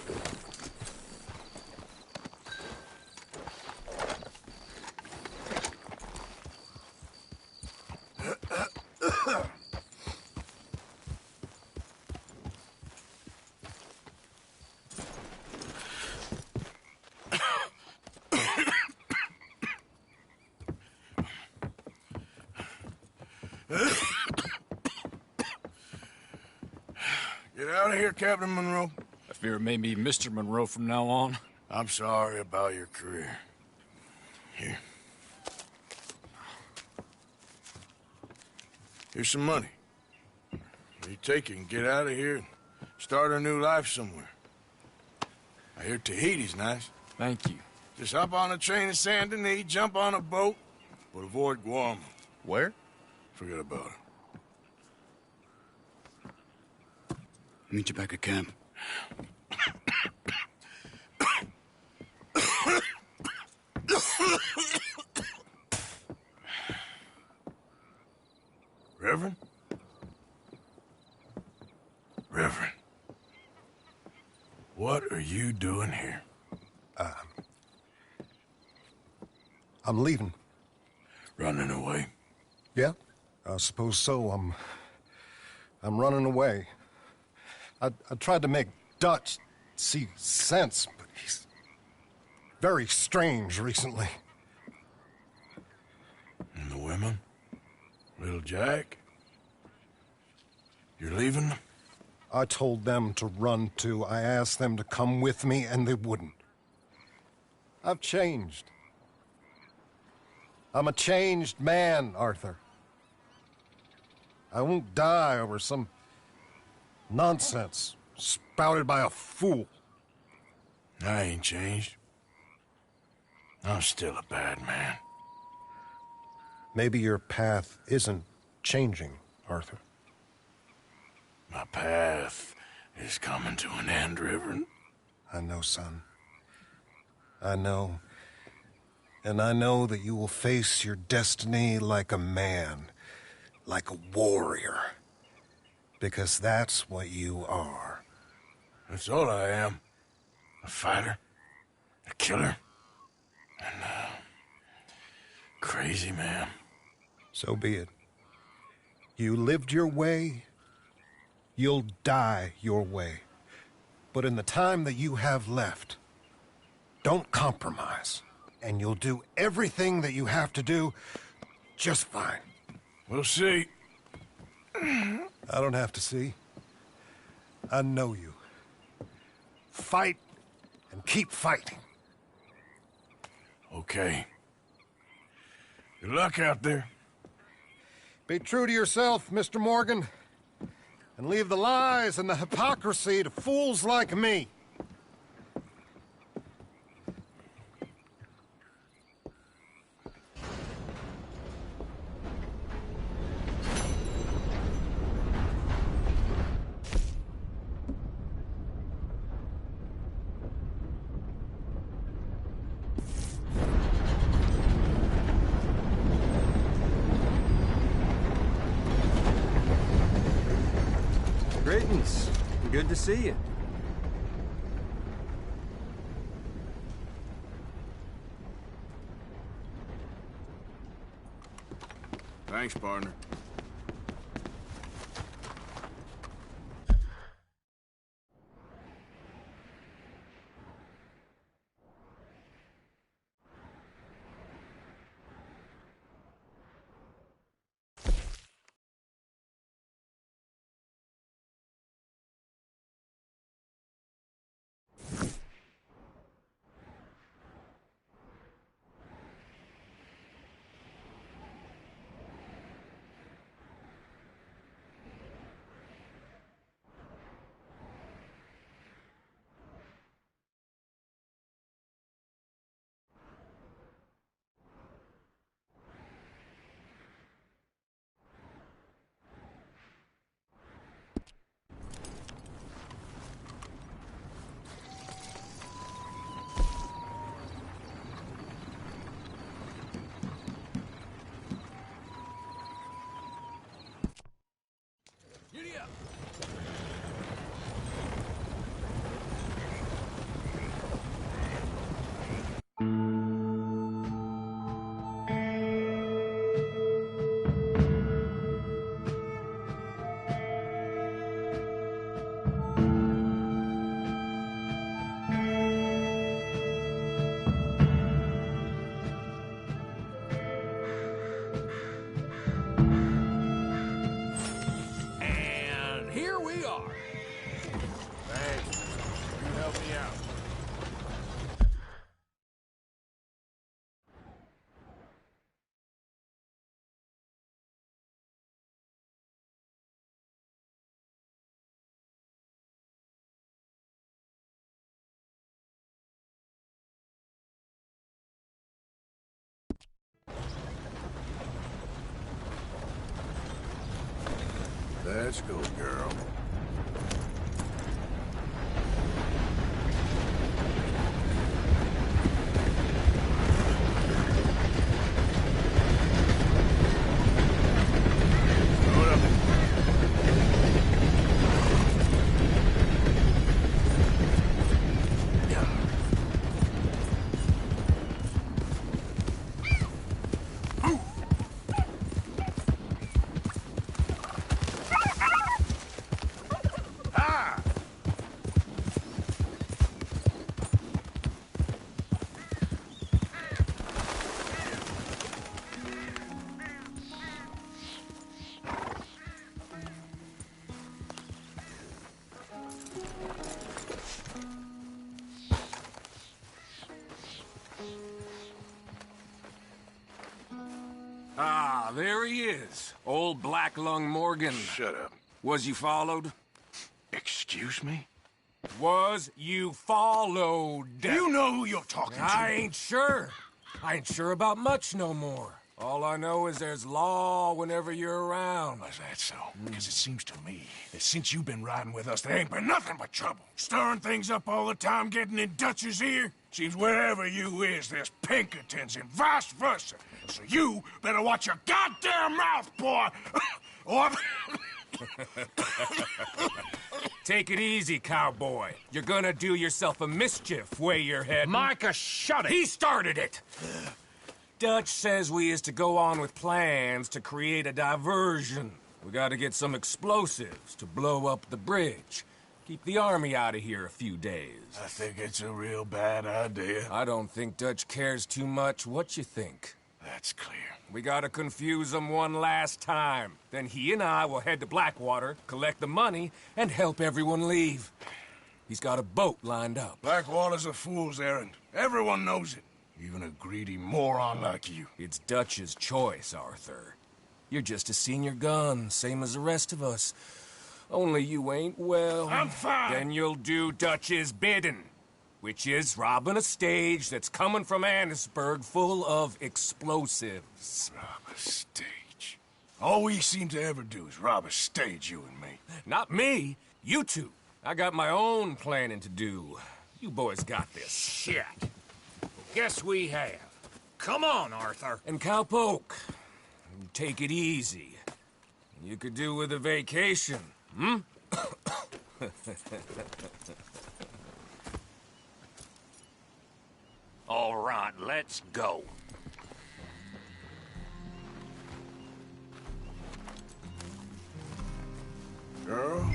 Get out of here, Captain Monroe.
I fear it may be Mr. Monroe from now on.
I'm sorry about your career. Here. Here's some money. You take it and get out of here and start a new life somewhere. I hear Tahiti's nice.
Thank you.
Just hop on a train to Saint Denis, jump on a boat, but avoid Guam.
Where?
Forget about it.
Meet you back at camp.
Reverend? Reverend. What are you doing here?
I'm leaving.
Running away?
Yeah, I suppose so. I'm running away. I tried to make Dutch see sense, but he's very strange recently.
And the women? Little Jack? You're leaving them?
I told them to run too. I asked them to come with me, and they wouldn't. I've changed. I'm a changed man, Arthur. I won't die over some nonsense spouted by a fool.
I ain't changed. I'm still a bad man.
Maybe your path isn't changing, Arthur.
My path is coming to an end, Reverend.
I know, son. I know. And I know that you will face your destiny like a man, like a warrior. Because that's what you are.
That's all I am. A fighter, a killer, and a crazy man.
So be it. You lived your way, you'll die your way. But in the time that you have left, don't compromise. And you'll do everything that you have to do just fine.
We'll see.
I don't have to see. I know you. fight and keep fighting.
Okay. Good luck out there.
Be true to yourself, Mr. Morgan, and leave the lies and the hypocrisy to fools like me.
Greetings. Good to see you.
Thanks, partner. Let's go, girl.
Ah, there he is. Old Black Lung Morgan.
Shut up.
Was you followed?
Excuse me?
Was you followed?
You know who you're talking to.
I ain't sure. I ain't sure about much no more. All I know is there's law whenever you're around.
Is that so? Because it seems to me that since you've been riding with us, there ain't been nothing but trouble. Stirring things up all the time, getting in Dutch's ear. Seems wherever you is, there's Pinkertons and vice versa. So you better watch your goddamn mouth, boy! Or...
Take it easy, cowboy. You're gonna do yourself a mischief way you're heading.
Micah, shut it!
He started it! Dutch says we is to go on with plans to create a diversion. We gotta get some explosives to blow up the bridge. Keep the army out of here a few days.
I think it's a real bad idea.
I don't think Dutch cares too much what you think.
That's clear.
We gotta confuse him one last time. Then he and I will head to Blackwater, collect the money, and help everyone leave. He's got a boat lined up.
Blackwater's a fool's errand. Everyone knows it. Even a greedy moron like you.
It's Dutch's choice, Arthur. You're just a senior gun, same as the rest of us. Only you ain't well.
I'm fine.
Then you'll do Dutch's bidding, which is robbing a stage that's coming from Annisburg full of explosives.
Rob a stage. All we seem to ever do is rob a stage, you and me.
Not me. You two. I got my own planning to do. You boys got this.
Shit. Guess we have. Come on, Arthur.
And Cowpoke, take it easy. You could do with a vacation, hmm?
All right, let's go.
Girl?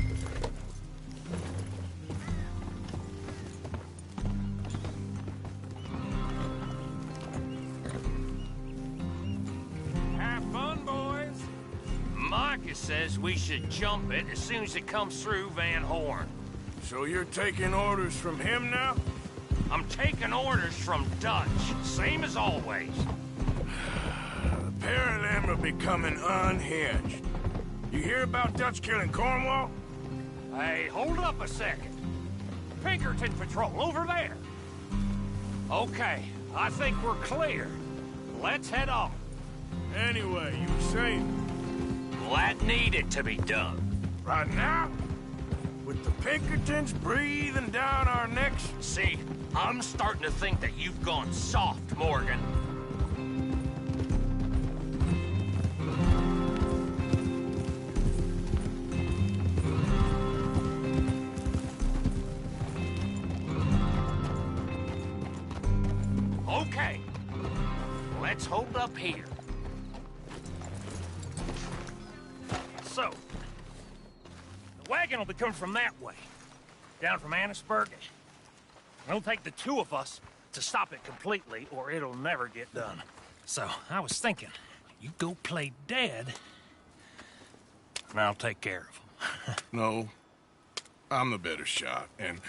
Have fun, boys. Micah says we should jump it as soon as it comes through Van Horn.
So you're taking orders from him now?
I'm taking orders from Dutch, same as always.
The pair of them are becoming unhinged. You hear about Dutch killing Cornwall?
Hey, hold up a second. Pinkerton Patrol, over there. Okay, I think we're clear. Let's head on.
Anyway, you were saying?
Well, that needed to be done.
Right now? With the Pinkertons breathing down our necks?
See, I'm starting to think that you've gone soft, Morgan. Okay, let's hold up here. So, the wagon will be coming from that way, down from Annisburg. It'll take the two of us to stop it completely, or it'll never get done. So, I was thinking, you go play dead, and I'll take care of them.
No, I'm the better shot, and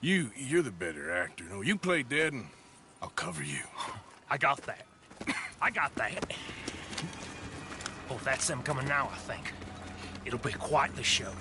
you're the better actor. No, you play dead, and I'll cover you.
I got that. I got that. Oh, that's them coming now, I think. It'll be quite the show.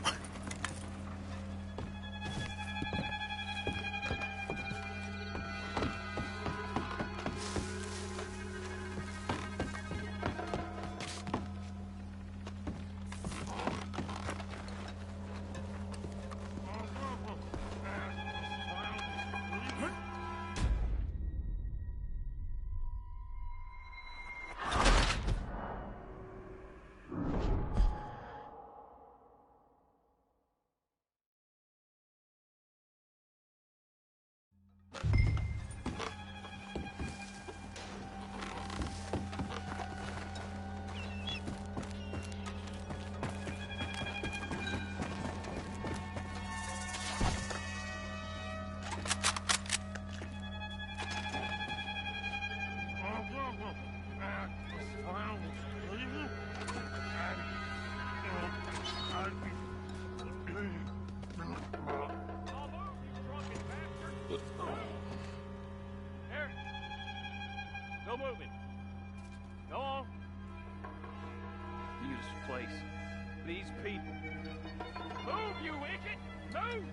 Go moving. Go on. Beautiful place. These people. Move, you idiot! Move!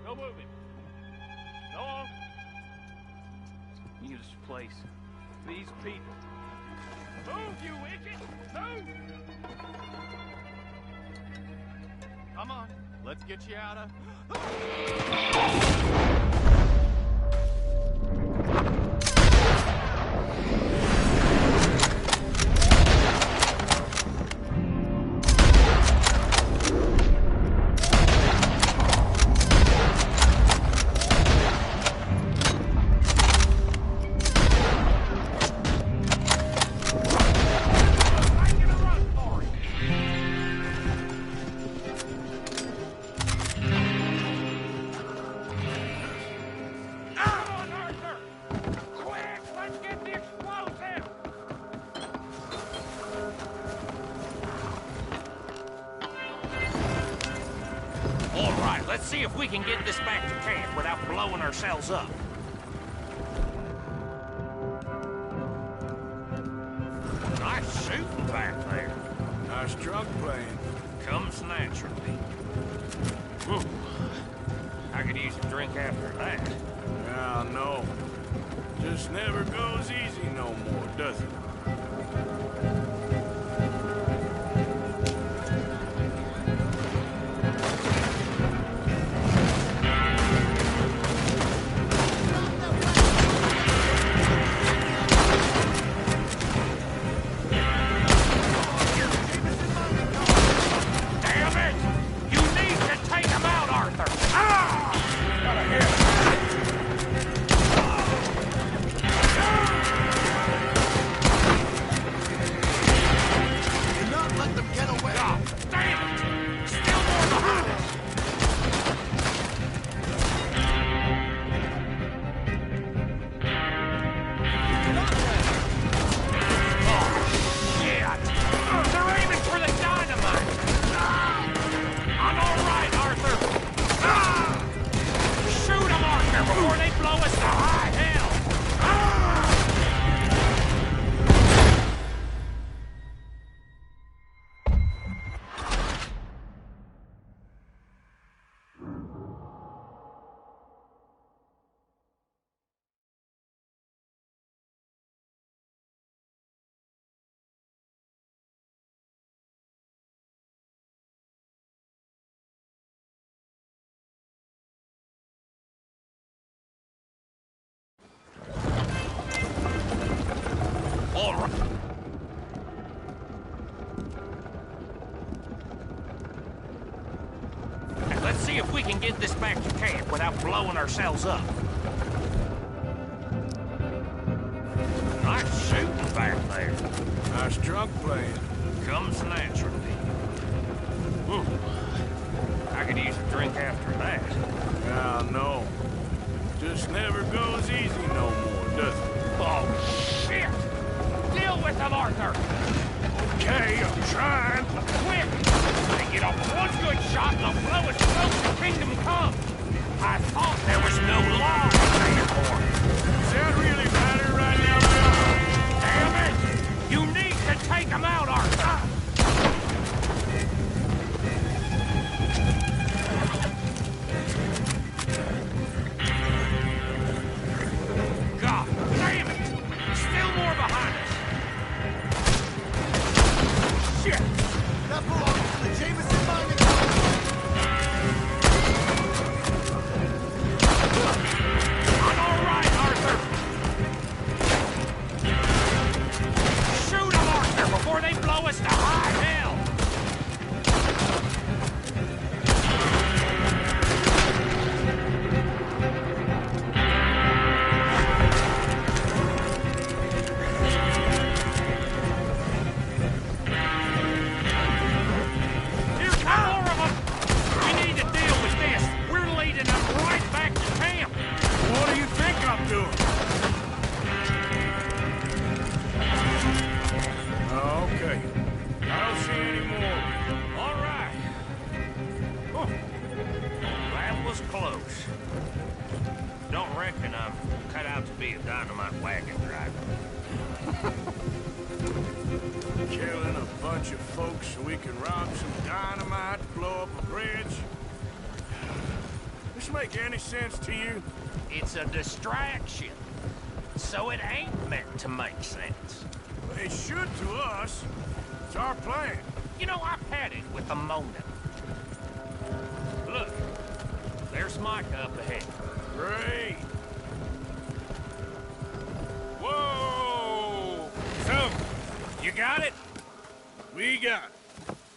No moving. Go on. Need this place. These people. Move, you idiot! Move!
Come on, let's get you out of...
Let's see if we can get this back to camp without blowing ourselves up. Nice shooting back there.
Nice drunk playing.
Comes naturally. Whew. I could use a drink after that.
Yeah, no. Just never goes easy no more, does it?
Let's see if we can get this back to camp without blowing ourselves up. Nice shooting back there.
Nice drunk playing.
Comes naturally. Whew. I could use a drink after that.
Yeah, no. Just never goes easy no more, does it?
Oh, shit! Deal with them, Arthur!
Okay, I'm trying.
Quick! They get off one good shot and they'll blow us close to Kingdom Come. I thought there was no law in Singapore.
Does that really matter right now,
Bill? Damn it! You need to take them out, Arthur! God damn it! Still more behind us! Shit!
That belongs to the Jameson mining
I'm all right, Arthur! Shoot them, Arthur, before they blow us to high hell! Here come more of them! We need to deal with this. We're leading them right back to camp.
What do you think I'm doing? Okay. I don't see any more.
All right. Whew. That was close. Don't reckon I'm cut out to be a dynamite wagon driver.
Killing a bunch of folks so we can rob some dynamite, blow up a bridge. This this make any sense to you?
It's a distraction. So it ain't meant to make sense.
It should to us. It's our plan.
You know, I've had it with the moaning. Look, there's Micah up ahead.
Great.
Whoa! So, you got it?
We got it.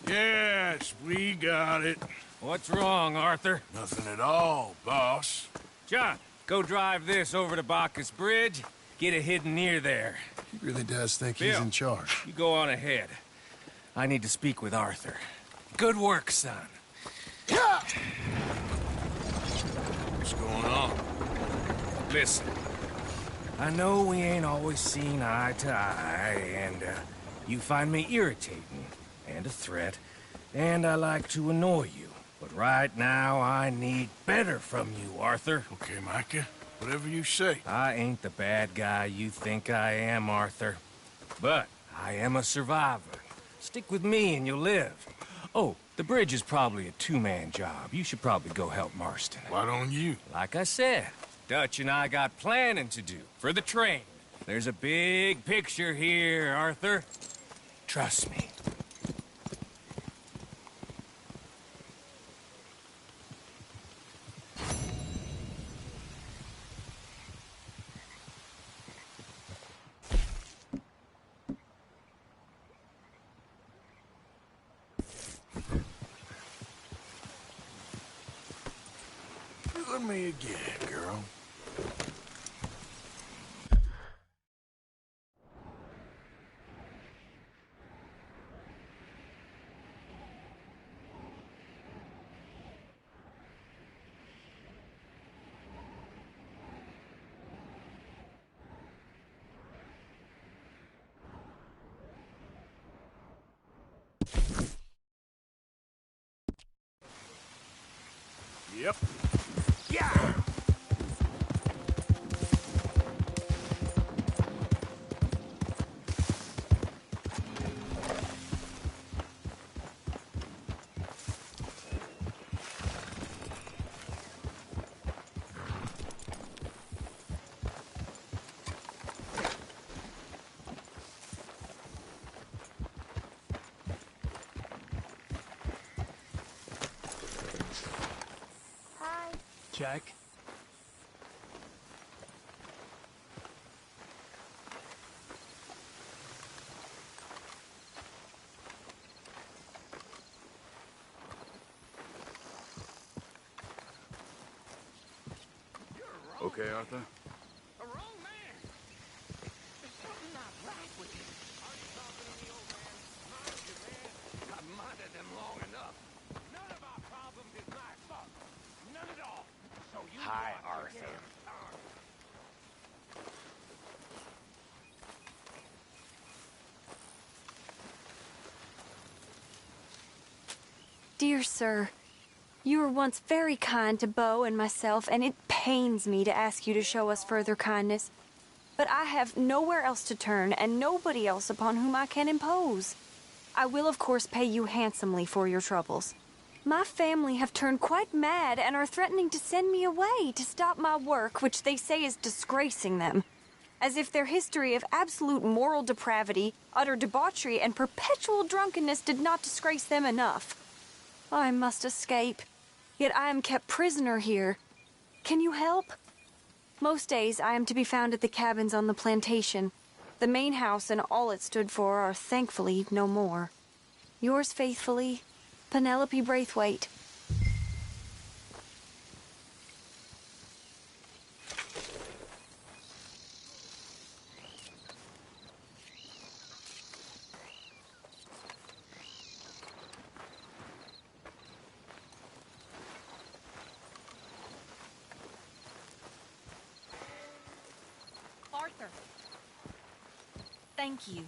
Yes, we got it.
What's wrong, Arthur?
Nothing at all, boss.
John, go drive this over to Bacchus Bridge. Get it hidden near there.
He really does think
Bill,
he's in charge.
You go on ahead. I need to speak with Arthur. Good work, son.
What's going on?
Listen, I know we ain't always seen eye to eye, and you find me irritating and a threat, and I like to annoy you. But right now, I need better from you, Arthur.
Okay, Micah. Whatever you say.
I ain't the bad guy you think I am, Arthur. But I am a survivor. Stick with me and you'll live. Oh, the bridge is probably a two-man job. You should probably go help Marston.
Why don't you?
Like I said, Dutch and I got planning to do for the train. There's a big picture here, Arthur. Trust me.
Let me again, girl. Yep. Yeah!
Jack?
Okay, Arthur?
A wrong man. There's something not right with you. Are you talking to me, old man? Mind you, man. I've minded them long enough. None of our problems is my fault. None at all. So you Hi, Arthur.
Dear sir, you were once very kind to Beau and myself, and it pains me to ask you to show us further kindness. But I have nowhere else to turn, and nobody else upon whom I can impose. I will, of course, pay you handsomely for your troubles. My family have turned quite mad and are threatening to send me away to stop my work, which they say is disgracing them. As if their history of absolute moral depravity, utter debauchery, and perpetual drunkenness did not disgrace them enough. I must escape. Yet I am kept prisoner here. Can you help? Most days I am to be found at the cabins on the plantation. The main house and all it stood for are thankfully no more. Yours faithfully, Penelope Braithwaite.
Arthur. Thank you.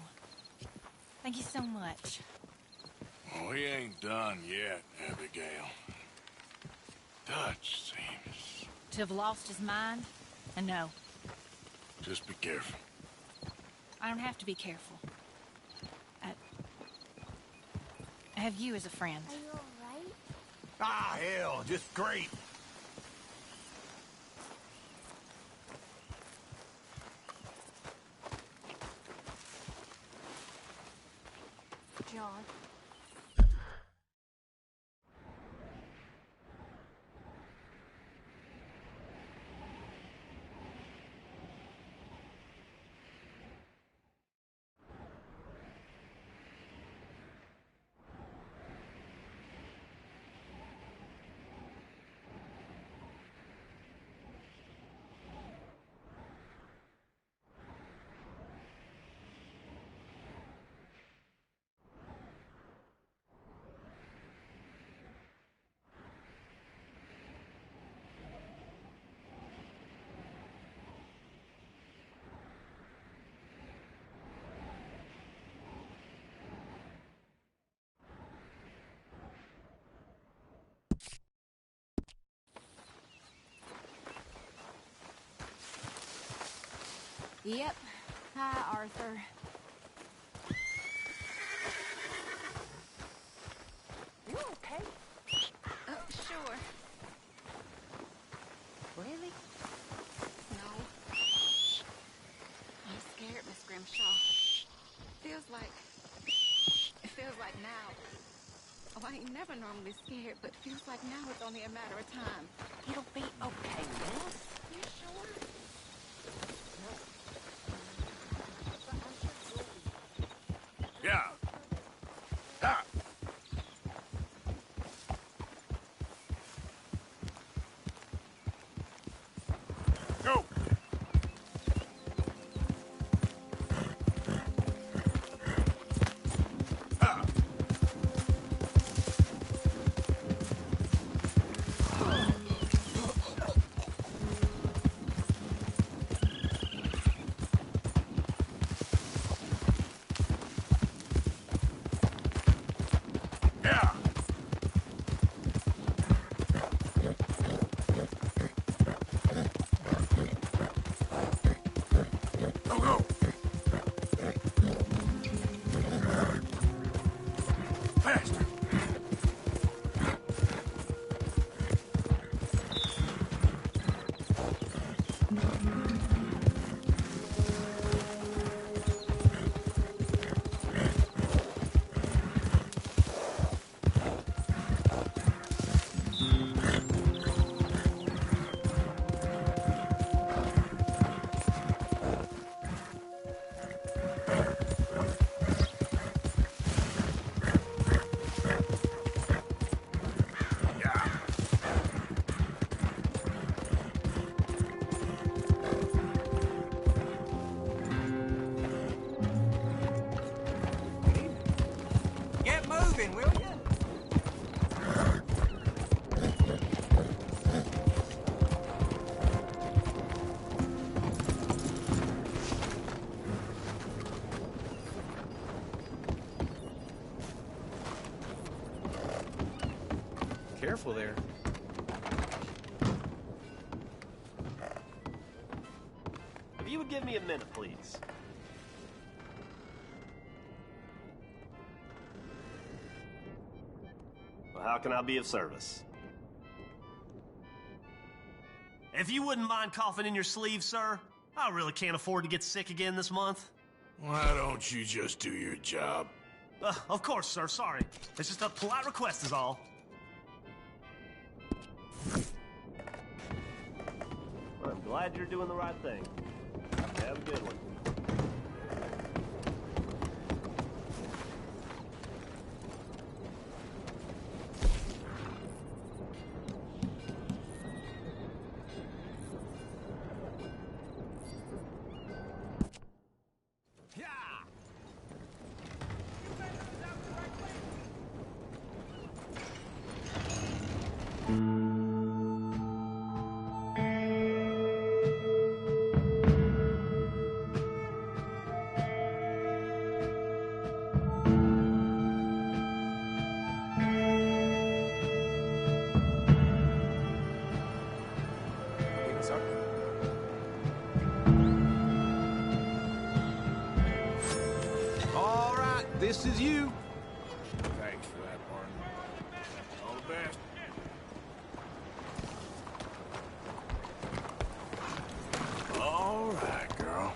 Thank you so much.
We ain't done yet, Abigail. Dutch seems...
To have lost his mind? And no.
Just be careful.
I don't have to be careful. I have you as a friend.
Are you alright?
Ah, hell, just great.
John. Yep. Hi, Arthur.
You okay?
Oh, sure.
Really?
No. I'm scared, Miss Grimshaw. Feels like now. Oh, I ain't never normally scared, but feels like now it's only a matter of time.
It'll be okay, miss.
You sure?
Yeah. Ah. Go. Ah. Yeah. Go, go. Faster.
Get moving, will you?
Careful there.
If you would give me a minute, please. Well, how can I be of service?
If you wouldn't mind coughing in your sleeve, sir, I really can't afford to get sick again this month.
Why don't you just do your job?
Of course, sir, sorry. It's just a polite request is all.
Well, I'm glad you're doing the right thing. Have a good one.
All right, this is you.
Thanks for that, Martin. All the best. All right, girl.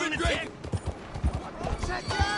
lunatic!
Check it out!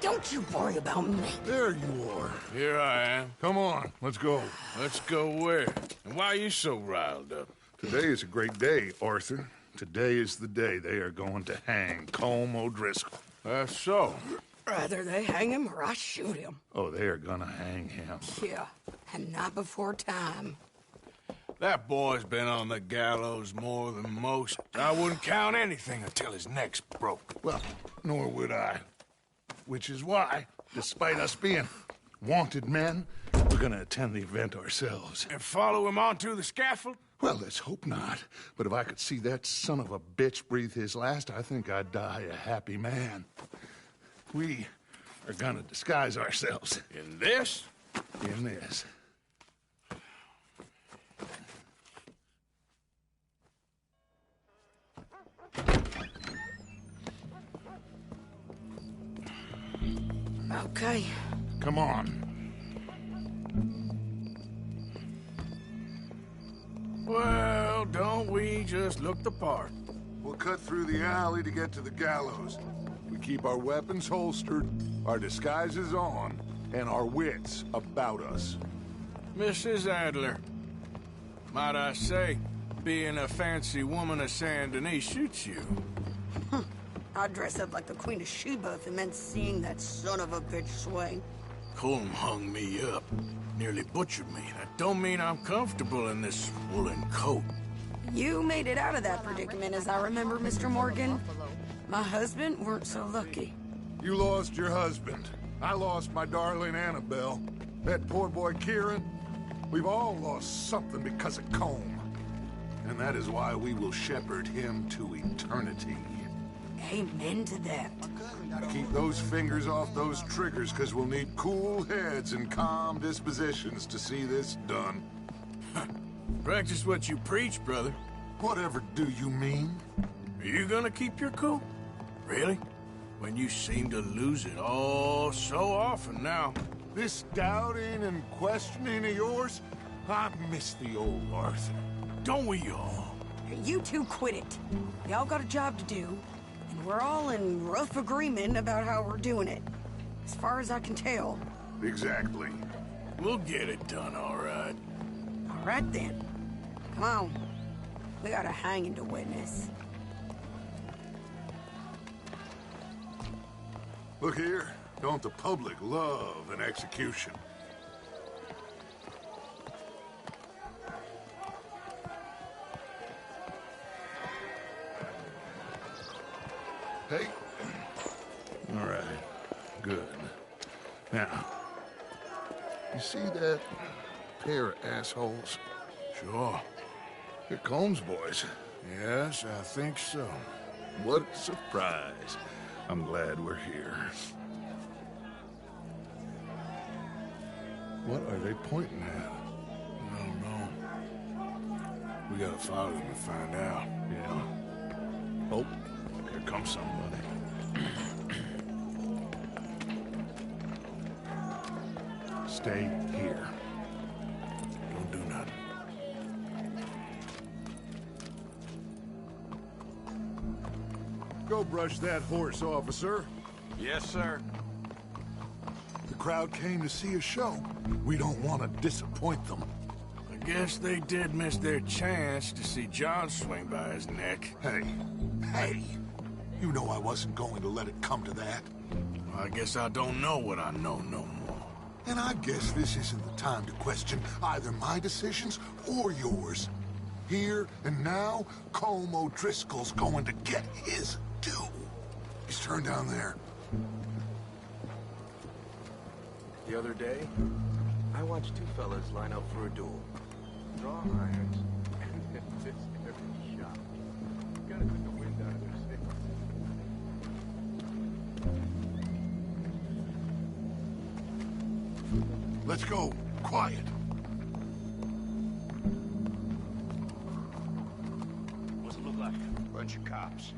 Don't you worry about me.
There you are. Here I am. Come on, let's go. Let's go where? And why are you so riled up?
Today is a great day, Arthur. Today is the day they are going to hang Colm O'Driscoll.
That's so.
Rather they hang him or I shoot him.
Oh, they are gonna hang him.
Yeah, and not before time.
That boy's been on the gallows more than most. I wouldn't count anything until his neck's broke.
Well, nor would I. Which is why, despite us being wanted men, we're gonna attend the event ourselves.
And follow him onto the scaffold?
Well, let's hope not. But if I could see that son of a bitch breathe his last, I think I'd die a happy man. We are gonna disguise ourselves.
In this?
In this.
Okay.
Come on.
Well, don't we just look the part?
We'll cut through the alley to get to the gallows. We keep our weapons holstered, our disguises on, and our wits about us.
Mrs. Adler, might I say, being a fancy woman of Saint Denis shoots you.
I'd dress up like the Queen of Sheba if it meant seeing that son of a bitch swing.
Colm hung me up, nearly butchered me. That don't mean I'm comfortable in this woolen coat.
You made it out of that predicament, as I remember, Mr. Morgan. My husband weren't so lucky.
You lost your husband. I lost my darling Annabelle. That poor boy Kieran. We've all lost something because of Colm. And that is why we will shepherd him to eternity.
Amen to that.
Keep those fingers off those triggers, because we'll need cool heads and calm dispositions to see this done.
Practice what you preach, brother.
Whatever do you mean?
Are you gonna keep your cool? Really? When you seem to lose it all so often now.
This doubting and questioning of yours, I miss the old Arthur.
Don't we all?
You two quit it. Y'all got a job to do, and we're all in rough agreement about how we're doing it. As far as I can tell.
Exactly.
We'll get it done, all right.
All right, then. Come on. We got a hanging to witness.
Look here. Don't the public love an execution? Hey. All right. Good. Now, you see that pair of assholes?
Sure.
They're Colm's boys.
Yes, I think so.
What a surprise. I'm glad we're here. What are they pointing at?
I don't know. We gotta follow them and find out.
Yeah. Oh, here comes somebody. Stay here.
Don't do nothing.
Go brush that horse, officer.
Yes, sir.
The crowd came to see a show. We don't want to disappoint them.
I guess they did miss their chance to see John swing by his neck.
Hey, you know I wasn't going to let it come to that.
Well, I guess I don't know what I know no more.
And I guess this isn't the time to question either my decisions or yours. Here and now, Colm O'Driscoll's going to get his due. He's turned down there.
The other day, I watched two fellas line up for a duel. Draw irons, and this every shot. Gotta put the wind out of their sails.
Let's go. Quiet.
What's it look like?
Bunch of cops.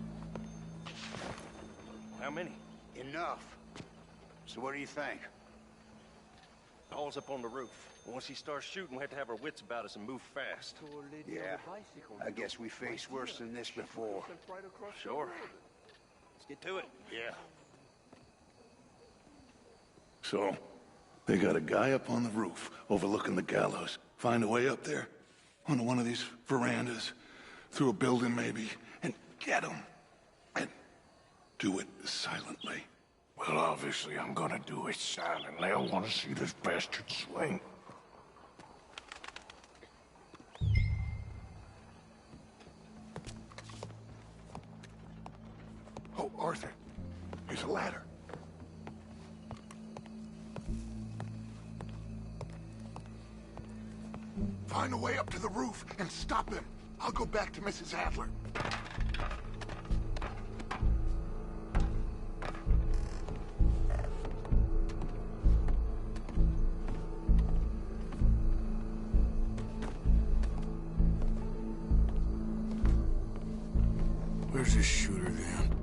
How many?
Enough. So what do you think?
Paul's up on the roof. Once he starts shooting, we have to have our wits about us and move fast.
Yeah. I guess we faced worse than this before.
Sure. Let's get to it.
Yeah.
So, they got a guy up on the roof overlooking the gallows. Find a way up there, onto one of these verandas, through a building maybe, and get him. And do it silently.
Well, obviously I'm gonna do it silently. I want to see this bastard swing.
Oh, Arthur, here's a ladder. Find a way up to the roof and stop him. I'll go back to Mrs. Adler.
Where's this shooter then?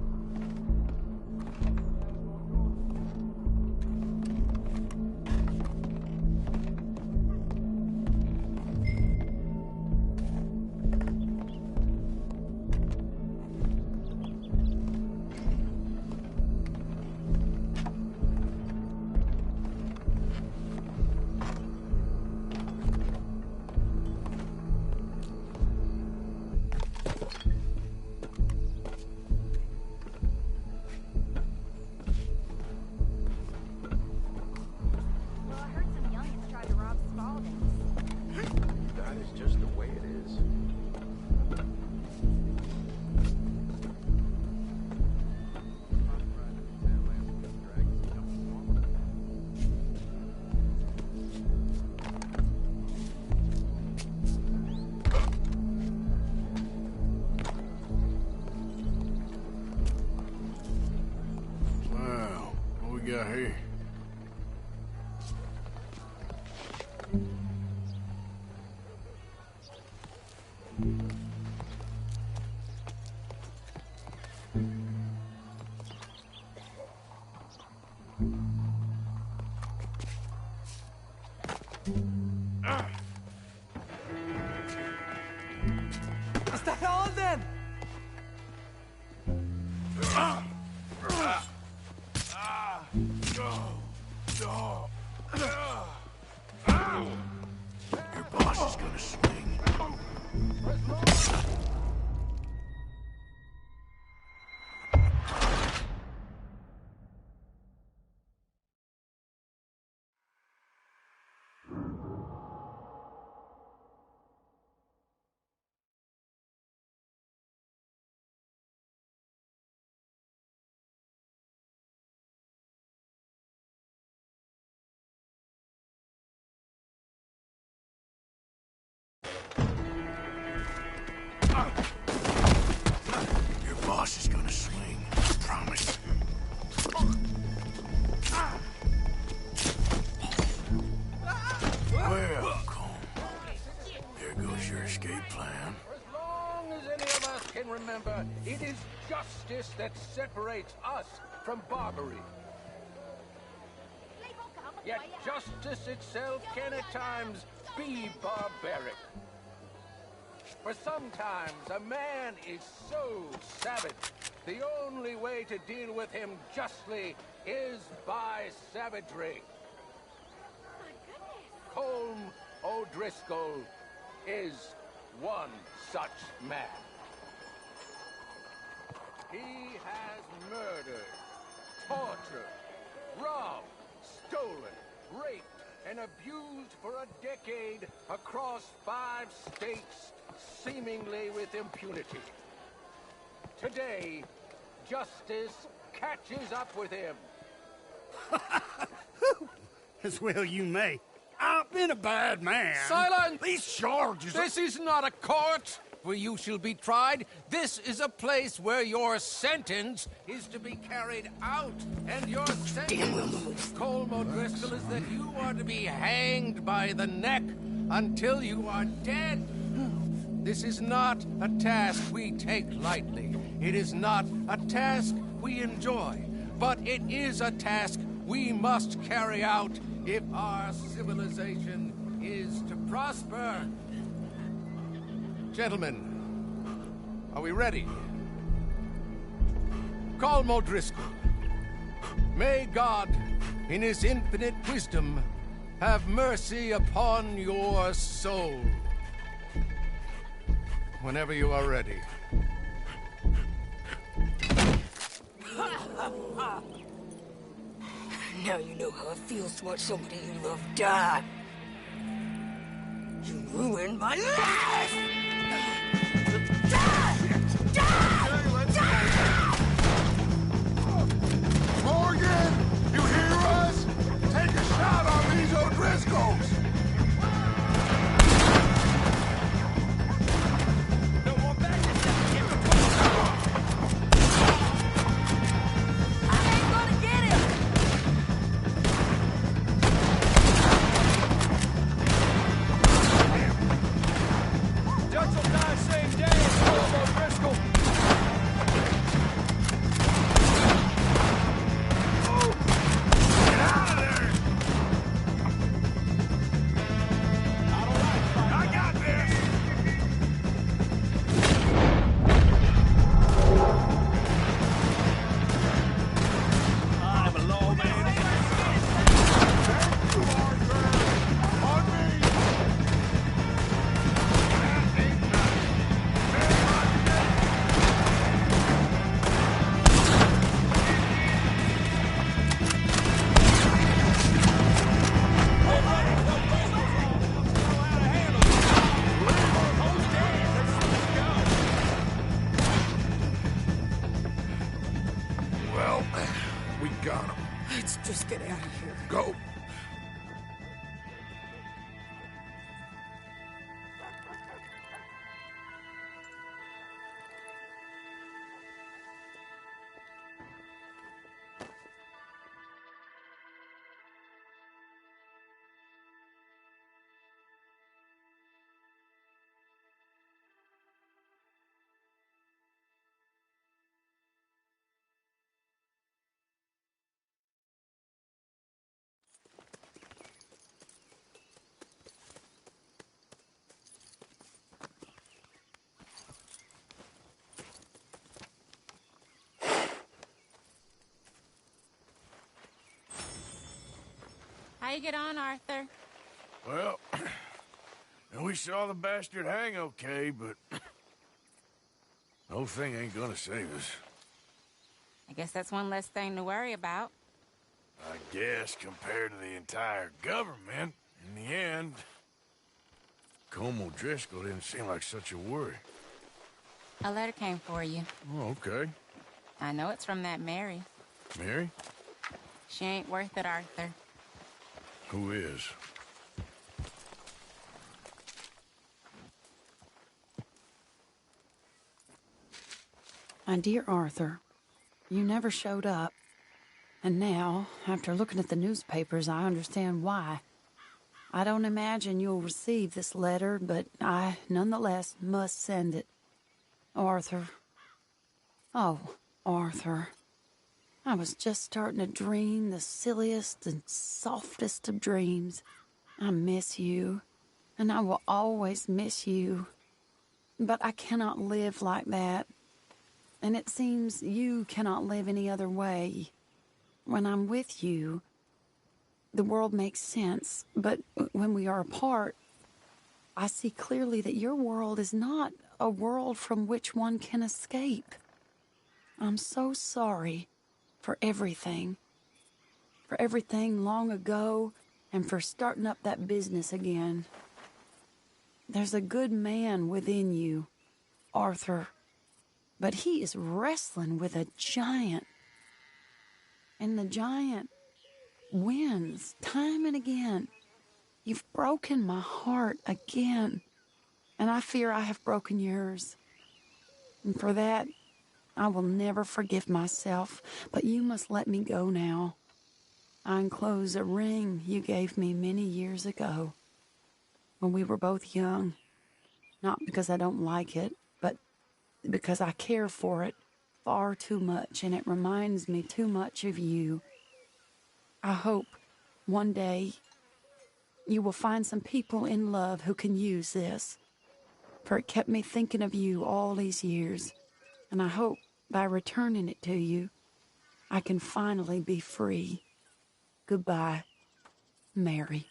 Got here?
Is that all then?
Your boss is gonna swing. Your boss is gonna swing. Promise. Well, Colm. There goes your escape plan.
As long as any of us can remember, it is justice that separates us from barbary. Yet justice itself can at times be barbaric. For sometimes a man is so savage, the only way to deal with him justly is by savagery. Colm O'Driscoll is one such man. He has murdered, tortured, robbed, stolen, raped, and abused for a decade across 5 states, seemingly with impunity. Today, justice catches up with him.
As well you may. I've been a bad man.
Silence!
These charges...
This is not a court where you shall be tried. This is a place where your sentence is to be carried out. And your sentence, Colm O'Driscoll, is that you are to be hanged by the neck until you are dead. This is not a task we take lightly. It is not a task we enjoy. But it is a task we must carry out if our civilization is to prosper. Gentlemen, are we ready? Colm O'Driscoll, may God in his infinite wisdom, have mercy upon your soul. Whenever you are ready.
Now you know how it feels to watch somebody you love die. You ruined my life!
Morgan! You hear us? Take a shot on these O'Driscolls!
Let's just get out of here.
Go.
How you get on, Arthur?
Well, we saw the bastard hang okay, but the whole thing ain't gonna save us.
I guess that's one less thing to worry about.
I guess compared to the entire government, in the end, Colm O'Driscoll didn't seem like such a worry.
A letter came for you.
Oh, okay.
I know it's from that Mary.
Mary?
She ain't worth it, Arthur.
Who is?
My dear Arthur, you never showed up. And now, after looking at the newspapers, I understand why. I don't imagine you'll receive this letter, but I, nonetheless, must send it. Arthur. Oh, Arthur. I was just starting to dream the silliest and softest of dreams. I miss you, and I will always miss you. But I cannot live like that. And it seems you cannot live any other way. When I'm with you, the world makes sense. But when we are apart, I see clearly that your world is not a world from which one can escape. I'm so sorry for everything. For everything long ago, and for starting up that business again. There's a good man within you, Arthur. But he is wrestling with a giant. And the giant wins time and again. You've broken my heart again. And I fear I have broken yours. And for that, I will never forgive myself. But you must let me go now. I enclose a ring you gave me many years ago, when we were both young. Not because I don't like it, but because I care for it far too much, and it reminds me too much of you. I hope one day you will find some people in love who can use this, for it kept me thinking of you all these years, and I hope by returning it to you, I can finally be free. Goodbye, Mary.